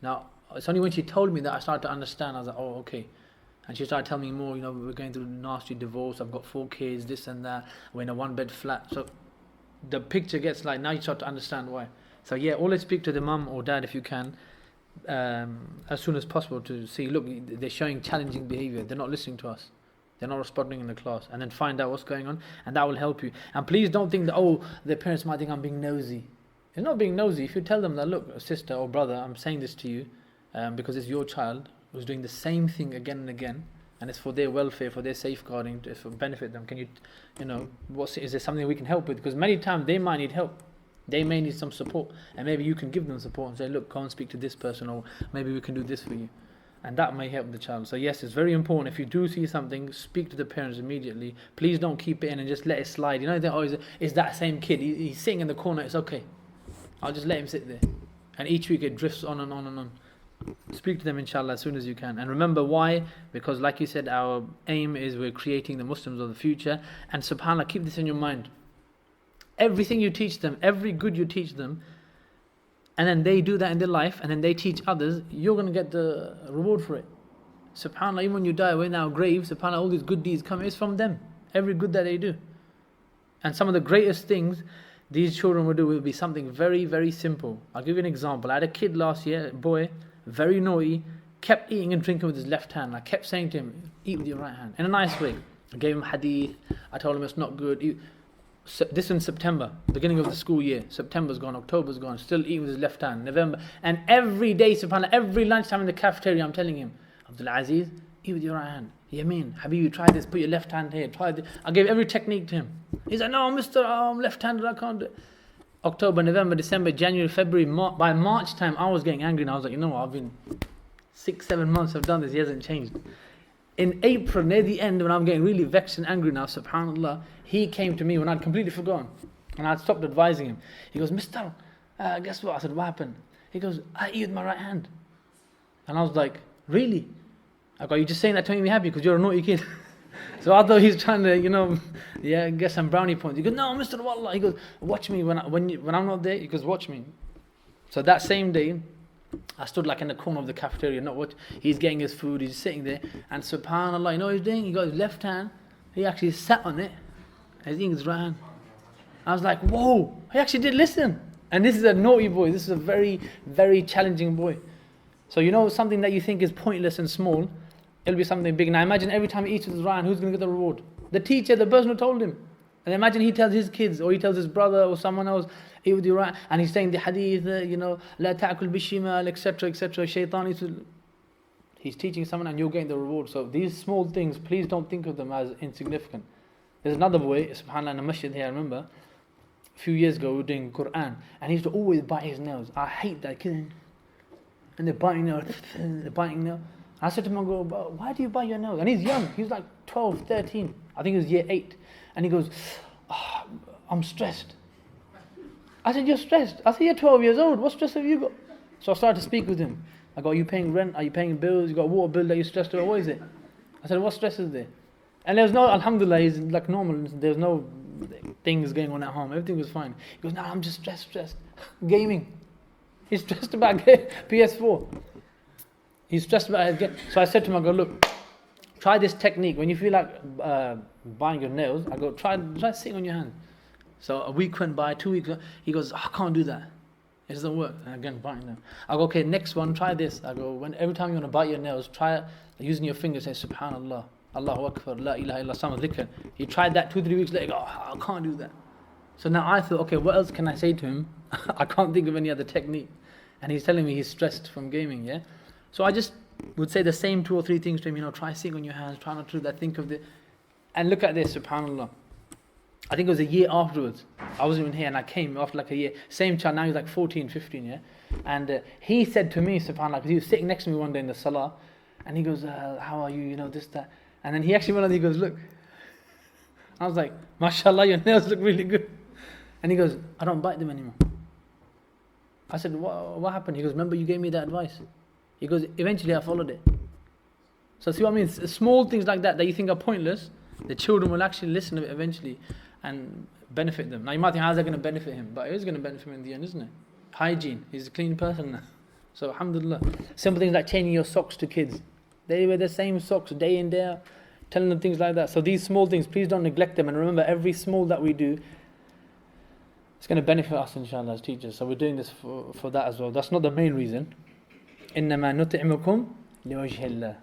Now, it's only when she told me that I started to understand. I was like, oh, okay. And she started telling me more, we're going through a nasty divorce, I've got 4 kids, this and that, we're in a 1-bed flat. So the picture gets like, now you start to understand why. So yeah, always speak to the mum or dad if you can, as soon as possible to see, look, they're showing challenging behavior, they're not listening to us, they're not responding in the class, and then find out what's going on, and that will help you. And please don't think that, their parents might think I'm being nosy. It's not being nosy. If you tell them that, look, sister or brother, I'm saying this to you because it's your child who's doing the same thing again and again, and it's for their welfare, for their safeguarding, to benefit them. Can you, is there something we can help with? Because many times they might need help. They may need some support, and maybe you can give them support and say, look, go and speak to this person, or maybe we can do this for you. And that may help the child. So yes, it's very important. If you do see something, speak to the parents immediately. Please don't keep it in and just let it slide. It's that same kid. He's sitting in the corner. It's okay. I'll just let him sit there. And each week it drifts on and on and on. Speak to them, inshallah, as soon as you can. And remember why? Because like you said, our aim is we're creating the Muslims of the future. And subhanAllah, keep this in your mind. Everything you teach them, every good you teach them, and then they do that in their life, and then they teach others, you're going to get the reward for it. SubhanAllah, even when you die, we're in our grave, SubhanAllah, all these good deeds come, it's from them. Every good that they do. And some of the greatest things these children will do will be something very, very simple. I'll give you an example. I had a kid last year, a boy, very naughty, kept eating and drinking with his left hand. I kept saying to him, eat with your right hand, in a nice way. I gave him hadith, I told him it's not good. This in September, beginning of the school year. September's gone, October's gone, still eating with his left hand, November. And every day, subhanAllah, every lunchtime in the cafeteria, I'm telling him, Abdul Aziz, eat with your right hand. Yameen, Habib, try this, put your left hand here, try this. I gave every technique to him. He's like, no, mister, I'm left-handed, I can't do it. October, November, December, January, February, by March time, I was getting angry and I was like, you know what, I've been 6-7 months I've done this, he hasn't changed. In April, near the end, when I'm getting really vexed and angry now, subhanAllah, he came to me when I'd completely forgotten. And I'd stopped advising him. He goes, mister, guess what? I said, what happened? He goes, I eat with my right hand. And I was like, really? I go, you just saying that to make me happy because you're a naughty kid? So I thought he's trying to, get some brownie points. He goes, no, Mr. Wallah. He goes, watch me when I'm not there. He goes, watch me. So that same day, I stood like in the corner of the cafeteria, not what he's getting his food, he's sitting there, and subhanAllah, you know what he's doing? He got his left hand, he actually sat on it, and he's eating his right hand. I was like, whoa, he actually did listen. And this is a naughty boy, this is a very, very challenging boy. So something that you think is pointless and small, it'll be something big. Now imagine every time he eats with his right hand, who's going to get the reward? The teacher, the person who told him. And imagine he tells his kids, or he tells his brother or someone else, eat with your right, and he's saying the hadith, la ta'kul bishimal, etc., etc. Shaitan he's teaching someone and you're getting the reward. So these small things, please don't think of them as insignificant. There's another boy, subhanAllah, in a masjid here, I remember, a few years ago we were doing Quran, and he used to always bite his nails. I hate that kid. And they're biting nails, they're biting nails. I said to him, I go, why do you bite your nails? And he's young, he's like 12, 13. I think he was year 8. And he goes, I'm stressed. I said, you're stressed? I said, you're 12 years old. What stress have you got? So I started to speak with him. I go, are you paying rent? Are you paying bills? You got a water bill that you're stressed about? What is it? I said, what stress is there? And there was no, alhamdulillah, he's like normal. There was no things going on at home. Everything was fine. He goes, no, I'm just stressed. Gaming. He's stressed about PS4. He's stressed about his game. So I said to him, I go, look, try this technique. When you feel like biting your nails, I go, try sitting on your hand. So a week went by, 2 weeks, he goes, I can't do that. It doesn't work. And again, biting them. I go, okay, next one, try this. I go, every time you want to bite your nails, try using your fingers, say, Subhanallah, Allahu Akbar, La ilaha illa, some dhikr. He tried that 2-3 weeks later, I can't do that. So now I thought, okay, what else can I say to him? I can't think of any other technique. And he's telling me he's stressed from gaming, yeah? So I just would say the same 2 or 3 things to him, try sitting on your hands, try not to do that, think of it. And look at this, subhanAllah. I think it was a year afterwards. I wasn't even here and I came after like a year. Same child, now he's like 14, 15, yeah? And he said to me, subhanAllah, because he was sitting next to me one day in the salah, and he goes, how are you, this, that. And then he actually went on, he goes, look. I was like, mashallah, your nails look really good. And he goes, I don't bite them anymore. I said, what happened? He goes, remember you gave me that advice? He goes, eventually I followed it. So see what I mean? Small things like that you think are pointless, the children will actually listen to it eventually and benefit them. Now you might think, how's that going to benefit him? But it is going to benefit him in the end, isn't it? Hygiene. He's a clean person now. So alhamdulillah. Simple things like changing your socks to kids. They wear the same socks day in, day out. Telling them things like that. So these small things, please don't neglect them. And remember, every small that we do, it's going to benefit us inshallah as teachers. So we're doing this for that as well. That's not the main reason. إِنَّمَا نُطْعِمُكُمْ لِوَجْهِ اللَّهِ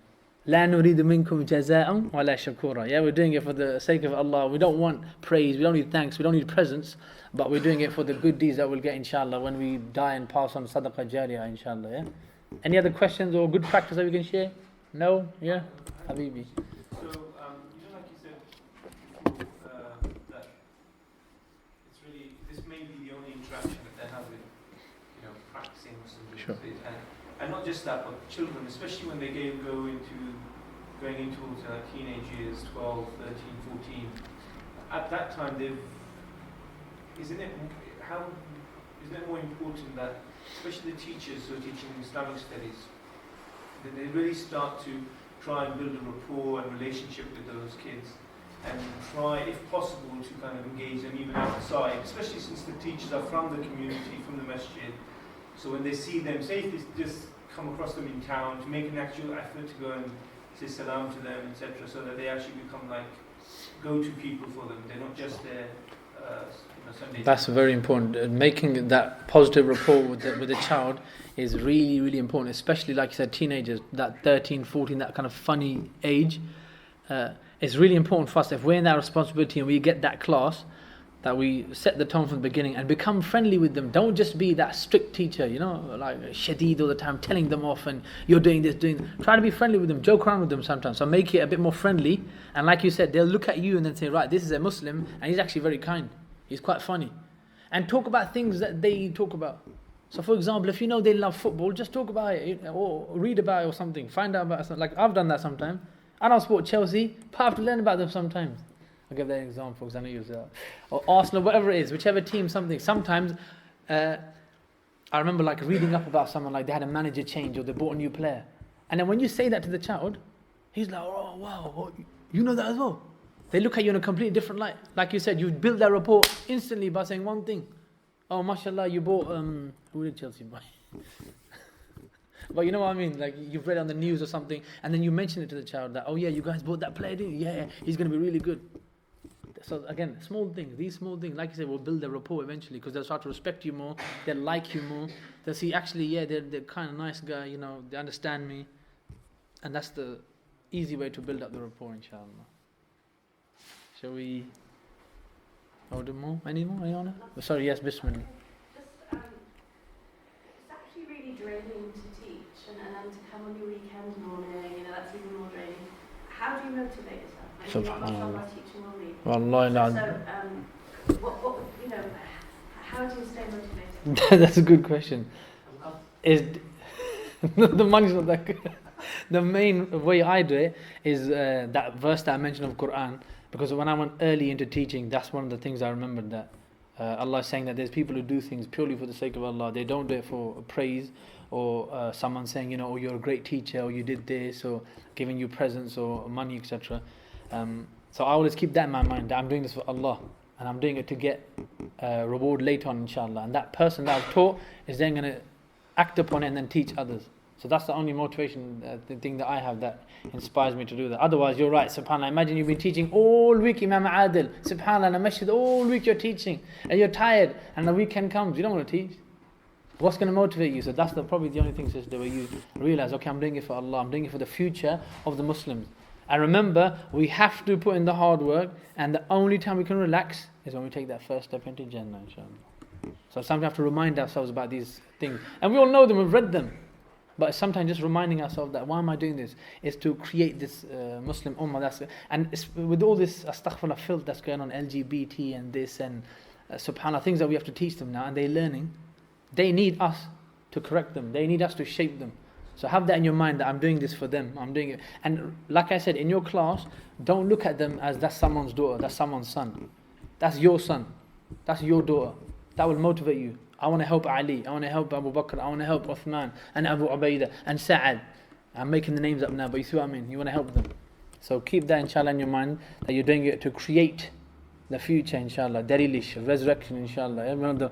لَا نُرِيدُ مِنْكُمْ جَزَاءً وَلَا شَكُورًا. Yeah, we're doing it for the sake of Allah. We don't want praise, we don't need thanks, we don't need presents, but we're doing it for the good deeds that we'll get inshallah when we die and pass on sadaqah jariyah inshallah. Yeah. Any other questions or good practice that we can share? No? Yeah? Habibi. So, like you said before, that it's really, this may be the only interaction that they have with, practicing Muslim Sure. faith. And not just that, but children, especially when they going into teenage years, 12, 13, 14. At that time, isn't it more important that, especially the teachers who are teaching Islamic studies, that they really start to try and build a rapport and relationship with those kids, and try, if possible, to kind of engage them even outside, especially since the teachers are from the community, from the masjid. So when they see them, say if they just come across them in town, to make an actual effort to go and say salam to them, etc., so that they actually become like go-to people for them. They're not just there Sunday. That's very important. Making that positive rapport with the child is really, really important, especially like you said, teenagers, that 13, 14, that kind of funny age. It's really important for us, if we're in that responsibility and we get that class, that we set the tone from the beginning and become friendly with them. Don't just be that strict teacher, like shadeed all the time, telling them off and you're doing this, doing that. Try to be friendly with them, joke around with them sometimes. So make it a bit more friendly. And like you said, they'll look at you and then say, right, this is a Muslim and he's actually very kind. He's quite funny. And talk about things that they talk about. So for example, if they love football, just talk about it or read about it or something. Find out about it. Like I've done that sometimes. I don't support Chelsea, but I have to learn about them sometimes. I'll give that example because I know you use that. Or Arsenal, whatever it is, whichever team, something. Sometimes I remember like reading up about someone, like they had a manager change or they bought a new player. And then when you say that to the child, he's like, oh wow, You know that as well. They look at you in a completely different light. Like you said, you build that rapport instantly by saying one thing. Oh, mashallah, you bought, who did Chelsea buy? But you know what I mean? Like you've read on the news or something, and then you mention it to the child that, oh yeah, you guys bought that player, didn't you? Yeah, he's going to be really good. So again, small things, these small things, like you said, will build their rapport eventually, because they'll start to respect you more, they'll like you more, they'll see actually, yeah, they're kind of nice guy, you know, they understand me. And that's the easy way to build up the rapport, inshallah. Shall we order more? Any more? Anyone? Oh, sorry, yes, Bismillah. It's actually really draining to teach and then to come on your weekend morning, that's even more draining. How do you motivate yourself? Like, you've got someone teaching all week. Wallahi, no. So, how do you stay motivated? That's a good question. The money's not that good. The main way I do it is that verse that I mentioned of Quran. Because when I went early into teaching, that's one of the things I remembered, that Allah is saying that there's people who do things purely for the sake of Allah. They don't do it for praise or someone saying, oh, you're a great teacher, or you did this, or giving you presents or money, etc. So I always keep that in my mind, that I'm doing this for Allah, and I'm doing it to get reward later on, inshallah. And that person that I've taught is then going to act upon it and then teach others. So that's the only motivation, the thing that I have that inspires me to do that. Otherwise, you're right, subhanAllah. Imagine you've been teaching all week, Imam Adil. SubhanAllah, in a masjid, all week you're teaching. And you're tired, and the weekend comes, you don't want to teach. What's going to motivate you? So that's probably the only thing, sister, where you realize, okay, I'm doing it for Allah. I'm doing it for the future of the Muslims. And remember, we have to put in the hard work, and the only time we can relax is when we take that first step into Jannah, inshallah. So sometimes we have to remind ourselves about these things. And we all know them, we've read them. But sometimes just reminding ourselves that, why am I doing this? Is to create this Muslim ummah. And with all this astaghfirullah filth that's going on, LGBT and this and subhanAllah, things that we have to teach them now, and they're learning. They need us to correct them. They need us to shape them. So have that in your mind, that I'm doing this for them. I'm doing it. And like I said, in your class, don't look at them as that's someone's daughter, that's someone's son. That's your son. That's your daughter. That will motivate you. I want to help Ali, I want to help Abu Bakr, I want to help Uthman and Abu Ubaidah and Sa'ad. I'm making the names up now, but you see what I mean? You want to help them. So keep that inshallah in your mind, that you're doing it to create the future, inshallah. Darilish, resurrection, inshallah.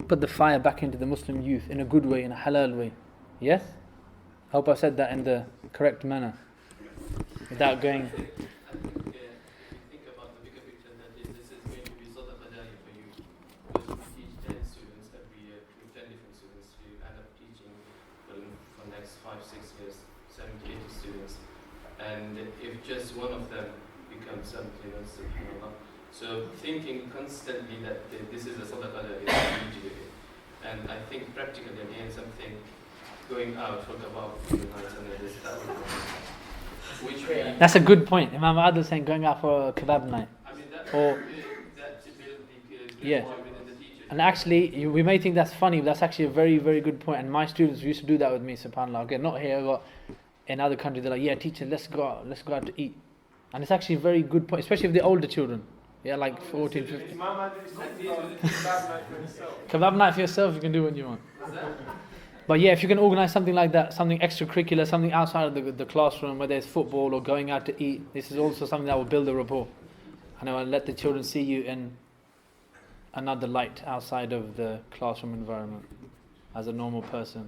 Put the fire back into the Muslim youth in a good way, in a halal way. Yes? I hope I said that in the correct manner. Without going... And if just one of them becomes something else, subhanAllah. So thinking constantly that this is a sadaqah that is immediate. And I think practically again something going out for about the nights and this which we... That's a good point. Imam Adil saying going out for a kebab night. I mean that or, that to build the yeah. within the teachers. And actually, we may think that's funny, but that's actually a very, very good point. And my students used to do that with me, subhanAllah. Again, not here, but in other countries, they're like, yeah, teacher, let's go out to eat. And it's actually a very good point, especially if they're older children. Yeah, like 14, 15. Kebab night for yourself, you can do what you want. But yeah, if you can organize something like that, something extracurricular, something outside of the classroom, whether it's football or going out to eat, this is also something that will build a rapport. And it will let the children see you in another light outside of the classroom environment as a normal person.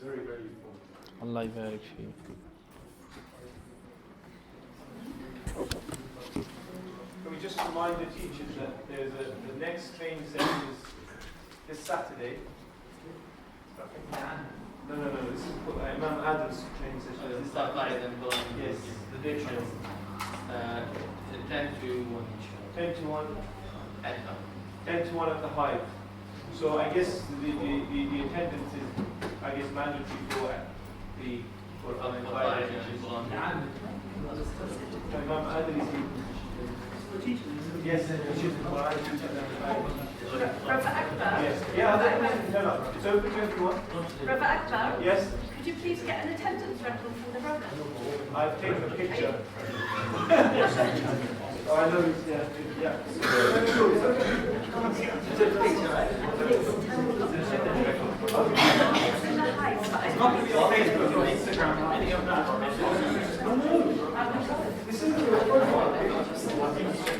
Very, very important. Allah barik fi. Can we just remind the teachers that there's the next training session is this Saturday? No, this is Imam Adam's training session. This Saturday and yes, the day training. 10 to 1. 10 to 1? At 10 to 1 at the Hive. So I guess the attendance is, I guess, mandatory for the Hive teachers. Imam Adam is yes, Brother Akbar? yes. Yeah, no. It's open to everyone. Brother Akbar? Yes. Could you please get an attendance record from the brother? I've taken a picture. Oh, I know it's, yeah. It's in the heights, but I It's not going to be on Facebook or Instagram or any of that. Yes,